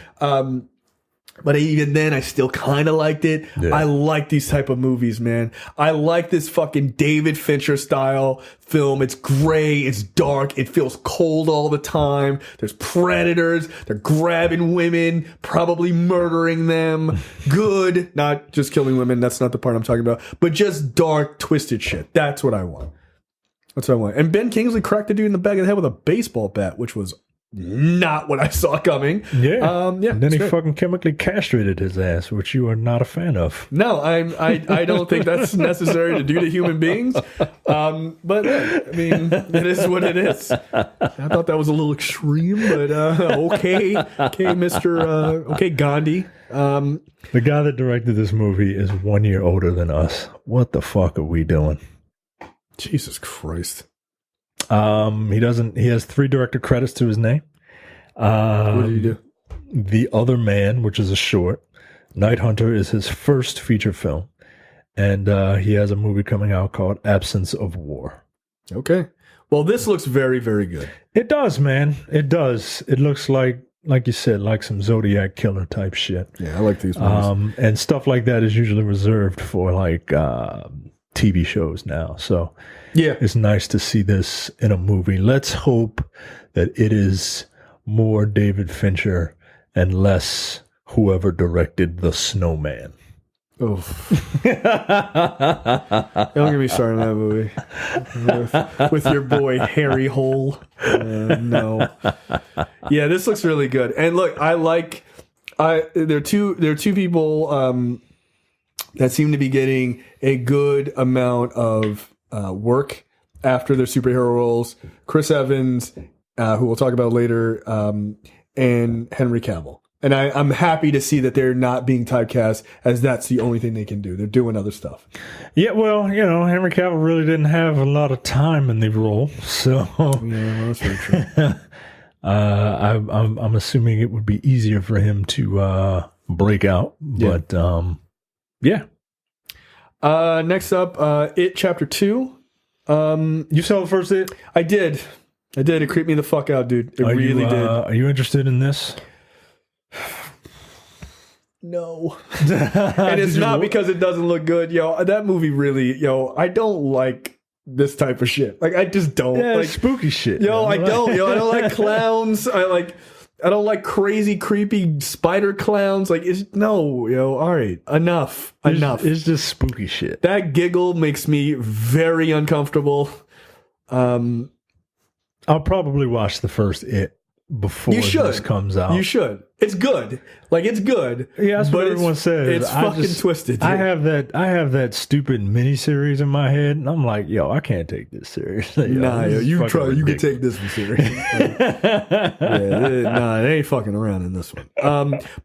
But even then, I still kind of liked it. Yeah. I like these type of movies, man. I like this fucking David Fincher style film. It's gray. It's dark. It feels cold all the time. There's predators. They're grabbing women, probably murdering them. Good. Not just killing women. That's not the part I'm talking about. But just dark, twisted shit. That's what I want. That's what I want. And Ben Kingsley cracked the dude in the back of the head with a baseball bat, which was not what I saw coming. Yeah. And then he fucking chemically castrated his ass, which you are not a fan of. No, I don't think that's necessary to do to human beings. But I mean, it is what it is. I thought that was a little extreme, but okay, Gandhi. The guy that directed this movie is 1 year older than us. What the fuck are we doing? Jesus Christ. He has 3 director credits to his name. What did he do? The Other Man, which is a short. Night Hunter is his first feature film. And he has a movie coming out called Absence of War. Okay. Well, this looks very, very good. It does, man. It does. It looks like you said, like some Zodiac killer type shit. Yeah, I like these movies. And stuff like that is usually reserved for like TV shows now. So yeah, it's nice to see this in a movie. Let's hope that it is more David Fincher and less whoever directed The Snowman. Oh, don't get me started on that movie with your boy Harry Hole. No, yeah, this looks really good. And look, there are two people that seem to be getting a good amount of work after their superhero roles. Chris Evans, who we'll talk about later, and Henry Cavill. And I'm happy to see that they're not being typecast as that's the only thing they can do. They're doing other stuff. Yeah, well, Henry Cavill really didn't have a lot of time in the role, so yeah, that's very true. I'm assuming it would be easier for him to break out, but yeah. Next up, It Chapter 2. You saw the first It? I did. It creeped me the fuck out, dude. It really did. Are you interested in this? No. And it's not because it doesn't look good. That movie really, I don't like this type of shit. Like, I just don't. Yeah, like spooky shit. I don't. I don't like clowns. I don't like crazy, creepy spider clowns. Like, all right. Enough. It's just spooky shit. That giggle makes me very uncomfortable. I'll probably watch the first It before this comes out. You should. It's good. Like, it's good. Yeah, that's what everyone says. It's fucking twisted. Dude. I have that stupid miniseries in my head, and I'm like, yo, I can't take this seriously. Nah, you can take this one seriously. It ain't fucking around in this one.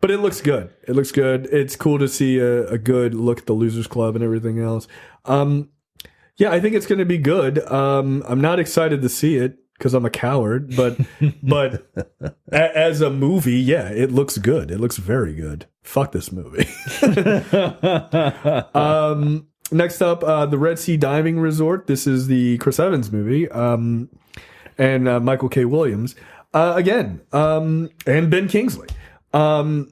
But it looks good. It looks good. It's cool to see a good look at the Losers Club and everything else. Yeah, I think it's going to be good. I'm not excited to see it because I'm a coward, but as a movie, yeah, it looks good. It looks very good. Fuck this movie. Next up, the Red Sea Diving Resort. This is the Chris Evans movie, and Michael K. Williams again, and Ben Kingsley. Yeah,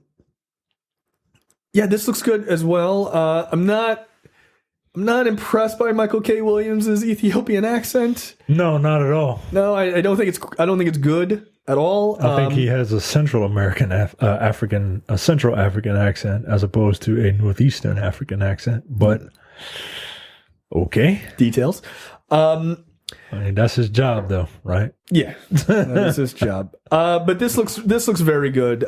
this looks good as well. I'm not impressed by Michael K. Williams' Ethiopian accent. No, not at all. No, I don't think it's good at all. I think he has a Central American Central African accent as opposed to a Northeastern African accent. But okay, details. I mean, that's his job, though, right? Yeah, that's his job. But this looks very good.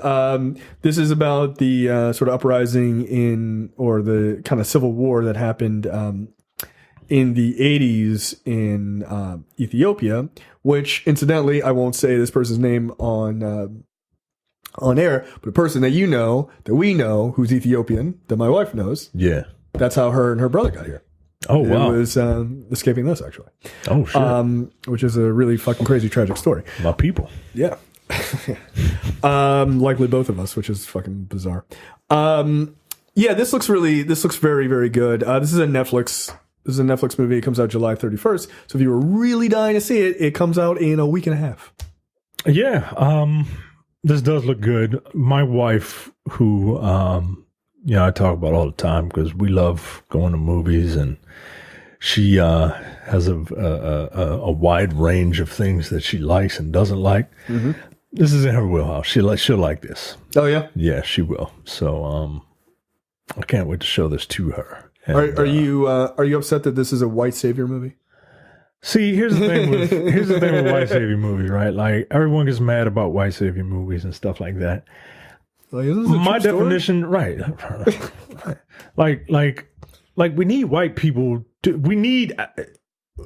This is about the sort of uprising or the kind of civil war that happened in the 80s in Ethiopia, which, incidentally, I won't say this person's name on air, but a person that we know, who's Ethiopian, that my wife knows. Yeah, that's how her and her brother got here. Oh, wow. It was escaping this, actually. Oh, shit. Which is a really fucking crazy, tragic story. My people. Yeah. Likely both of us, which is fucking bizarre. Yeah, this looks very, very good. This is a Netflix movie. It comes out July 31st. So if you were really dying to see it, it comes out in a week and a half. Yeah. This does look good. My wife, who, I talk about all the time because we love going to movies, and she has a wide range of things that she likes and doesn't like. Mm-hmm. This is in her wheelhouse. She'll like this. Oh yeah, yeah, she will. So I can't wait to show this to her. And, are you upset that this is a white savior movie? See, here's the thing with white savior movies, right? Like, everyone gets mad about white savior movies and stuff like that. Like, my definition, right? like we need white people. We need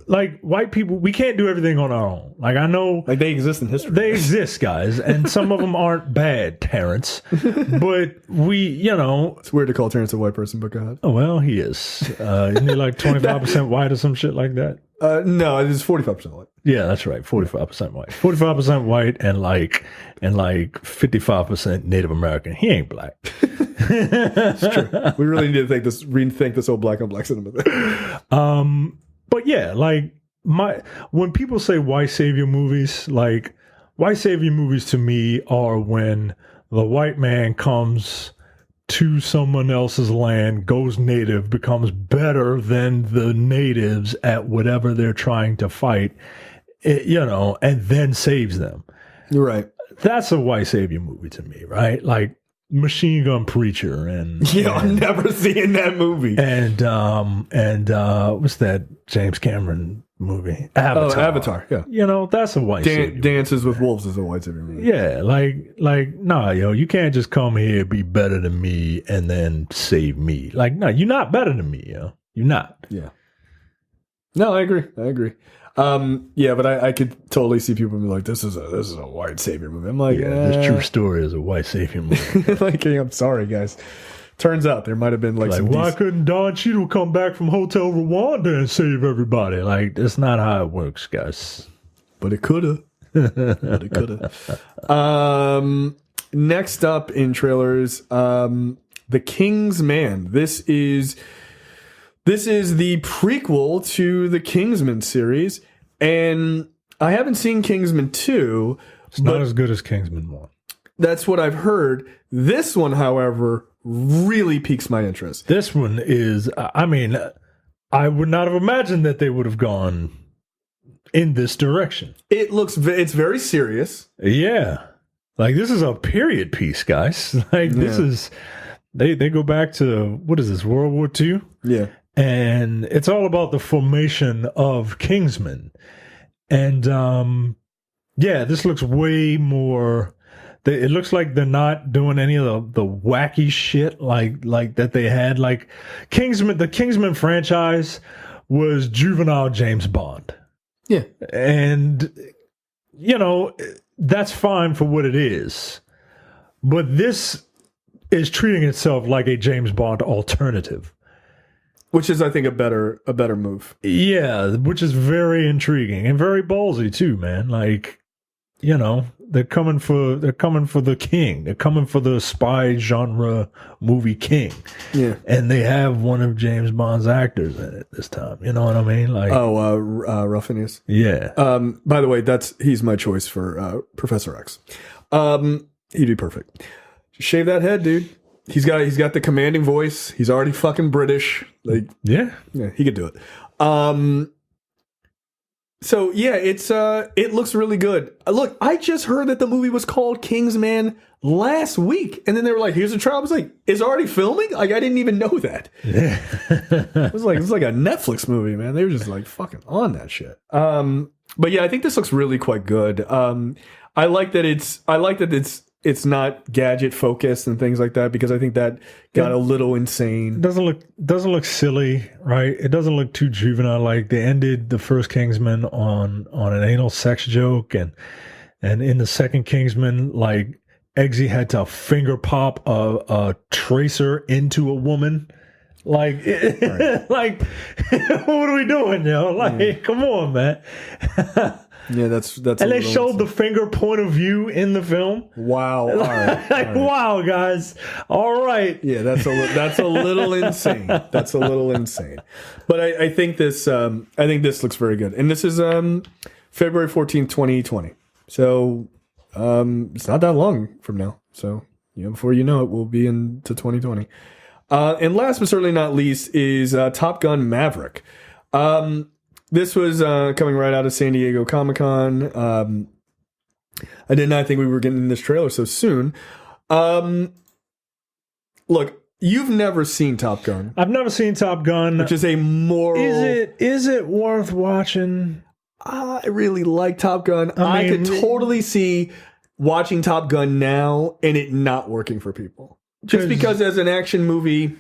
white people. We can't do everything on our own. Like, I know, like, they exist in history. They exist, guys, and some of them aren't bad, Terrence. But it's weird to call Terrence a white person, but go ahead. Oh well, he is. Isn't he like 25% white or some shit like that? No, it is 45% white. Yeah, that's right. 45% white. 45% white and like 55% Native American. He ain't black. It's true. We really need to rethink this whole black on black cinema thing. But yeah, like, when people say white savior movies, like, white savior movies to me are when the white man comes to someone else's land, goes native, becomes better than the natives at whatever they're trying to fight, and then saves them. Right. That's a white savior movie to me, right? Like Machine Gun Preacher I'm never seeing that movie. And what's that James Cameron movie? Avatar. Oh, Avatar, yeah. That's a white savior. Dances with Wolves is a white savior movie. Yeah, like, nah, you can't just come here, be better than me, and then save me. Like, no, you're not better than me, yo. You're not. Yeah. No, I agree. Yeah, but I could totally see people be like, this is a white savior movie. I'm like, this true story is a white savior movie. Like, hey, I'm sorry, guys. Turns out there might have been some why couldn't Don Cheadle come back from Hotel Rwanda and save everybody? Like, that's not how it works, guys. But it coulda. Next up in trailers, The King's Man. This is the prequel to the Kingsman series, and I haven't seen Kingsman 2. It's not as good as Kingsman 1. That's what I've heard. This one, however, really piques my interest. This one is, I mean, I would not have imagined that they would have gone in this direction. It's very serious. Yeah. Like, this is a period piece, guys. Like, this is, they go back to, what is this, World War II? Yeah. And it's all about the formation of Kingsmen. And yeah, this looks way more. It looks like they're not doing any of the wacky shit like that they had. Like Kingsman, the Kingsman franchise was juvenile James Bond. Yeah. And, you know, that's fine for what it is. But this is treating itself like a James Bond alternative. Which is, I think, a better move. Yeah, which is very intriguing and very ballsy too, man. Like, you know, they're coming for the king. They're coming for the spy genre movie king. Yeah. And they have one of James Bond's actors in it this time. You know what I mean? Like, Ruffinius. Yeah. By the way, he's my choice for Professor X. He'd be perfect. Shave that head, dude. He's got the commanding voice. He's already fucking British. Like, yeah, he could do it. So yeah, it looks really good. Look, I just heard that the movie was called Kingsman last week, and then they were like, "Here's a trial." I was like, "It's already filming?" Like, I didn't even know that. Yeah, it was like a Netflix movie, man. They were just like fucking on that shit. But yeah, I think this looks really quite good. I like that it's not gadget focused and things like that, because I think that got a little insane. Doesn't look silly, right? It doesn't look too juvenile. Like they ended the first Kingsman on an anal sex joke, and in the second Kingsman, like Eggsy had to finger pop a tracer into a woman. Like, right. Like, what are we doing, yo? Like, come on, man. Yeah, that's. And they showed the finger point of view in the film. Wow! All right. Like, wow, guys! All right. Yeah, that's a little insane. That's a little insane. But I think this looks very good. And this is February 14th, 2020. So it's not that long from now. So before you know it, we'll be into 2020. And last but certainly not least is Top Gun Maverick. This was coming right out of San Diego Comic-Con. I did not think we were getting this trailer so soon. Look, you've never seen Top Gun. I've never seen Top Gun. Which is a moral... Is it worth watching? I really like Top Gun. I could totally see watching Top Gun now and it not working for people. Just because as an action movie,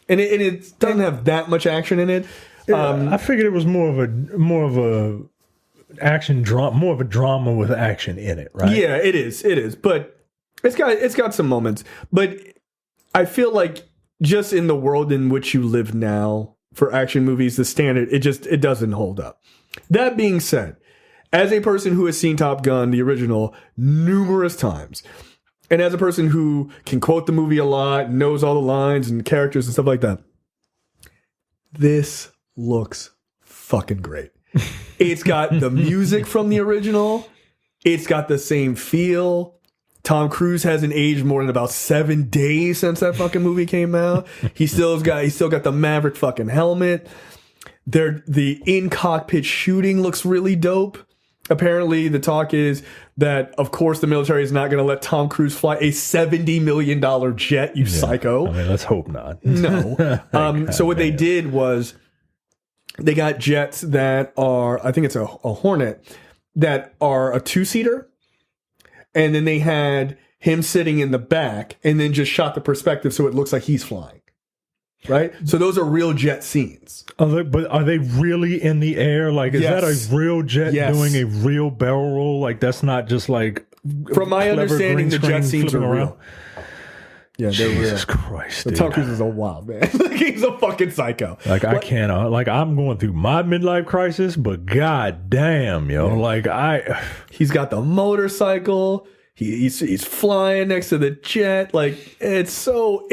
and it doesn't have that much action in it. I figured it was more of a action drama, more of a drama with action in it, right? Yeah, it is. But it's got some moments. But I feel like just in the world in which you live now for action movies, the standard, it doesn't hold up. That being said, as a person who has seen Top Gun, the original, numerous times, and as a person who can quote the movie a lot, knows all the lines and characters and stuff like that, this looks fucking great. It's got the music from the original. It's got the same feel. Tom Cruise hasn't aged more than about 7 days since that fucking movie came out. He's still got the Maverick fucking helmet. The in-cockpit shooting looks really dope. Apparently, the talk is that, of course, the military is not going to let Tom Cruise fly a $70 million jet, you psycho. I mean, let's hope not. No. So what they did was they got jets that are, I think it's a Hornet, that are a two-seater. And then they had him sitting in the back and then just shot the perspective so it looks like he's flying. Right? So those are real jet scenes. But are they really in the air? Like, is that a real jet doing a real barrel roll? Like, that's not just like... From my understanding, the jet scenes are real. Yeah, they're real. Jesus Christ, dude. Tom Cruise is a wild man. He's a fucking psycho. Like, I can't... Like, I'm going through my midlife crisis, but god damn, yo. Yeah. Like, He's got the motorcycle. He's flying next to the jet. Like, it's so...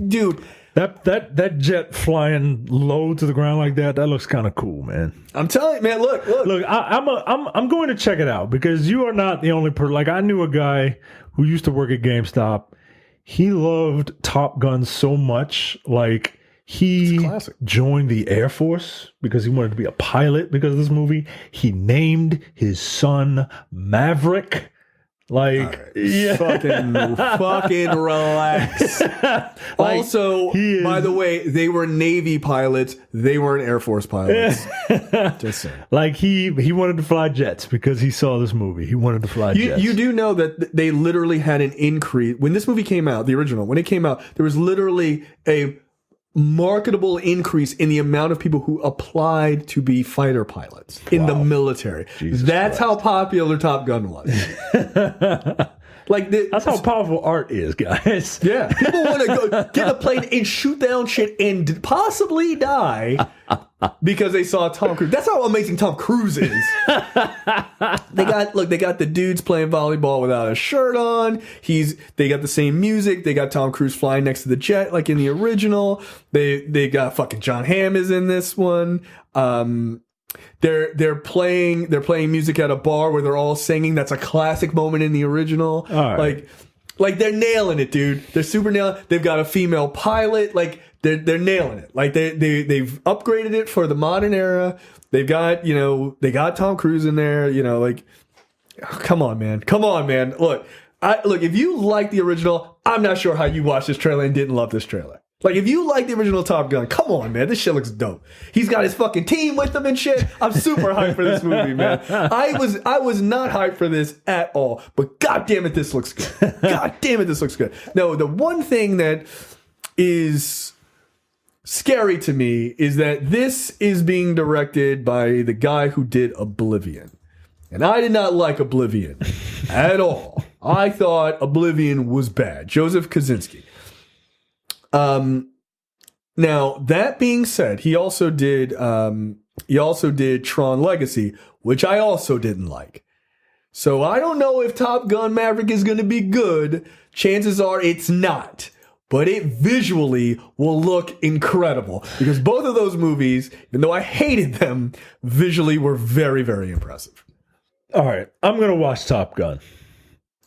Dude... That jet flying low to the ground like that looks kind of cool, man. I'm telling you, man. Look. I'm going to check it out because you are not the only person. Like, I knew a guy who used to work at GameStop. He loved Top Gun so much, like he joined the Air Force because he wanted to be a pilot because of this movie. He named his son Maverick. Like, yeah. fucking relax. Also, by the way, they were Navy pilots. They weren't Air Force pilots. Just saying. Like he wanted to fly jets because he saw this movie. He wanted to fly jets. You do know that they literally had an increase when this movie came out. The original, when it came out, there was literally a marketable increase in the amount of people who applied to be fighter pilots in the military. That's how popular Top Gun was. That's how powerful art is, guys. Yeah, people want to go get a plane and shoot down shit and possibly die because they saw Tom Cruise. That's how amazing Tom Cruise is. They got the dudes playing volleyball without a shirt on. They got the same music. They got Tom Cruise flying next to the jet like in the original. They got fucking John Hamm is in this one. They're playing music at a bar where they're all singing. That's a classic moment in the original. Right. Like they're nailing it, dude. They're super nailing it. They've got a female pilot. Like they're nailing it. Like they've upgraded it for the modern era. They've got, they got Tom Cruise in there, like, come on, man. Look, if you like the original, I'm not sure how you watched this trailer and didn't love this trailer. Like, if you like the original Top Gun, come on, man. This shit looks dope. He's got his fucking team with him and shit. I'm super hyped for this movie, man. I was not hyped for this at all. But god damn it, this looks good. God damn it, this looks good. No, the one thing that is scary to me is that this is being directed by the guy who did Oblivion. And I did not like Oblivion at all. I thought Oblivion was bad. Joseph Kosinski. Now that being said, he also did Tron Legacy, which I also didn't like. So I don't know if Top Gun Maverick is going to be good. Chances are it's not, but it visually will look incredible because both of those movies, even though I hated them, visually were very, very impressive. All right. I'm going to watch Top Gun.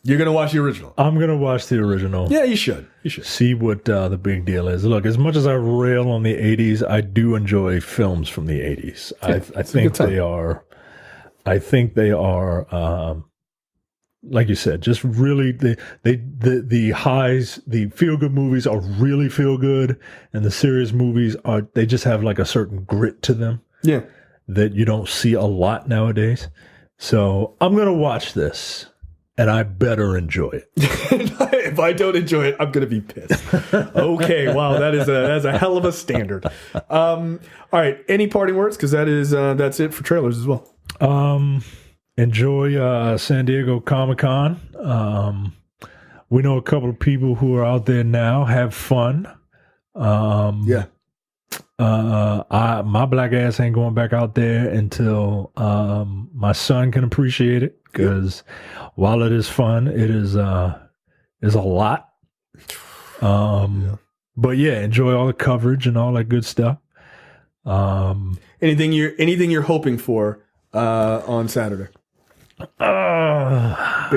You're going to watch the original? I'm going to watch the original. Yeah, you should. You should. See what the big deal is. Look, as much as I rail on the 80s, I do enjoy films from the 80s. Yeah, I think they are, like you said, just really, the highs, the feel-good movies are really feel-good, and the serious movies they just have like a certain grit to them. Yeah. That you don't see a lot nowadays. So I'm going to watch this. And I better enjoy it. If I don't enjoy it, I'm going to be pissed. Okay, wow, that's a hell of a standard. All right, any parting words? Because that's it for trailers as well. Enjoy San Diego Comic-Con. We know a couple of people who are out there now. Have fun. Yeah. My black ass ain't going back out there until my son can appreciate it. Because while it is fun, it is a lot. But yeah, enjoy all the coverage and all that good stuff. Anything you're hoping for on Saturday? Big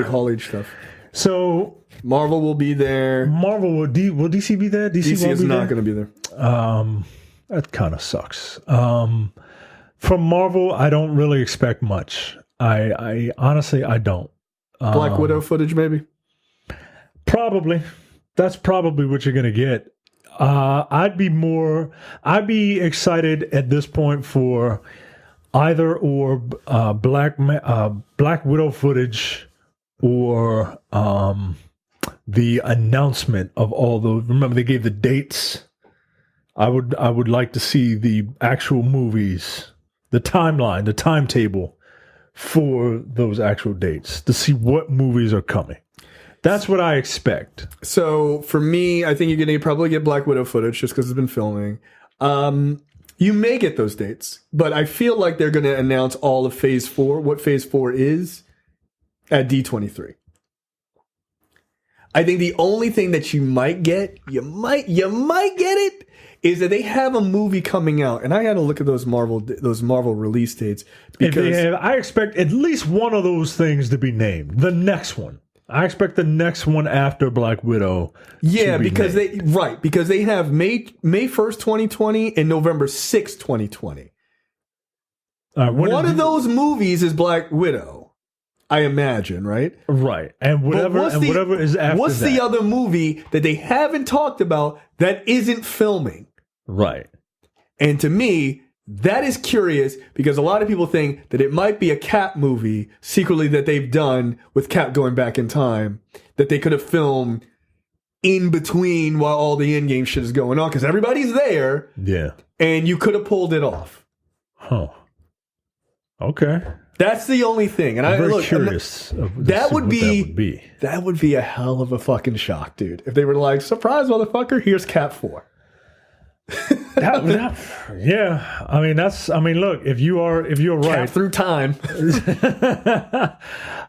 Hall H stuff. So Marvel will be there. Will DC be there? DC is not going to be there. That kind of sucks. From Marvel, I don't really expect much. I honestly, I don't. Black Widow footage, maybe? Probably. That's probably what you're going to get. I'd be excited at this point for either or Black Widow footage or the announcement of all those. Remember, they gave the dates. I would like to see the actual movies, the timeline, the timetable for those actual dates to see what movies are coming. That's what I expect. So for me, I think you're going to probably get Black Widow footage just because it's been filming. You may get those dates, but I feel like they're going to announce all of Phase 4, what Phase 4 is, at D23. I think the only thing that you might get, you might get it, is that they have a movie coming out, and I had to look at those Marvel release dates because I expect at least one of those things to be named. The next one, I expect the next one after Black Widow. Yeah, because they have May 1st, 2020, and November 6th, 2020. One of those movies is Black Widow. I imagine, right? Right. And whatever is after what's that. the other movie that they haven't talked about that isn't filming? Right. And to me, that is curious because a lot of people think that it might be a Cap movie secretly that they've done with Cap going back in time that they could have filmed in between while all the in-game shit is going on because everybody's there. Yeah. And you could have pulled it off. Huh. Okay. That's the only thing. And I'm I'm curious. That would be a hell of a fucking shock, dude. If they were like, surprise, motherfucker, here's Cap 4. Yeah. I mean, look, if you're right. Cap through time.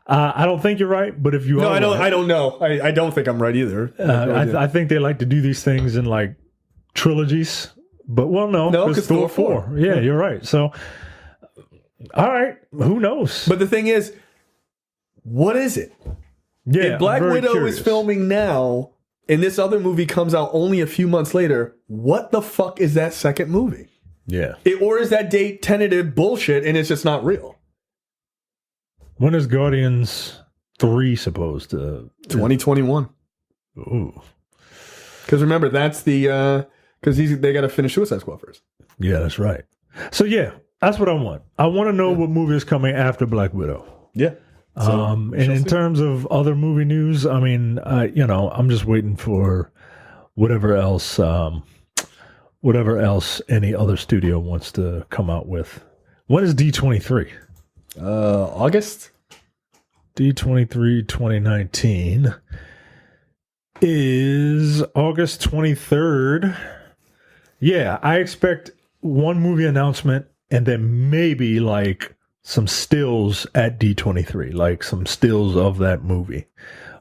I don't think you're right, but if you are I don't know. I don't think I'm right either. I think they like to do these things in like trilogies. But no, because Thor 4. Yeah, you're right. So all right, who knows? But the thing is, what is it? Yeah, if Black Widow is filming now, and this other movie comes out only a few months later, what the fuck is that second movie? Yeah. Or is that date tentative bullshit and it's just not real? When is Guardians 3 supposed to? 2021. Ooh. Because remember, that's the... Because they got to finish Suicide Squad first. Yeah, that's right. So yeah, that's what I want. I want to know what movie is coming after Black Widow. Yeah. So, and in terms of other movie news, I mean, I'm just waiting for whatever else any other studio wants to come out with. When is D23? August? D23 2019 is August 23rd. Yeah, I expect one movie announcement and then maybe like some stills at D23, like some stills of that movie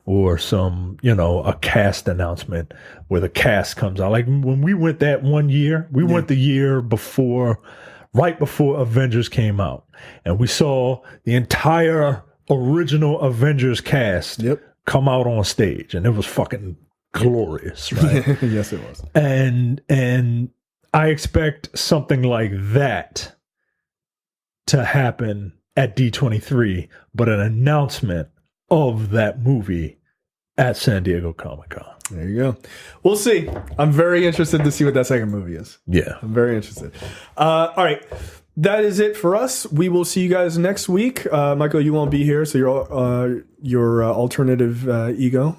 or some, a cast announcement where the cast comes out. Like when we went that one year, we went the year before, right before Avengers came out, and we saw the entire original Avengers cast come out on stage, and it was fucking glorious, right? Yes, it was. And I expect something like that to happen at D23, but an announcement of that movie at San Diego Comic-Con. There you go. We'll see. I'm very interested to see what that second movie is. Yeah. I'm very interested. All right. That is it for us. We will see you guys next week. Michael, you won't be here, so your alternative ego,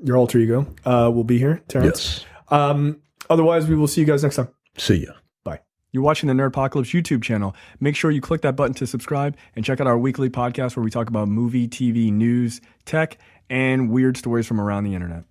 your alter ego, will be here, Terrence. Yes. Otherwise, we will see you guys next time. See ya. Bye. You're watching the Nerdpocalypse YouTube channel. Make sure you click that button to subscribe and check out our weekly podcast where we talk about movie, TV, news, tech, and weird stories from around the internet.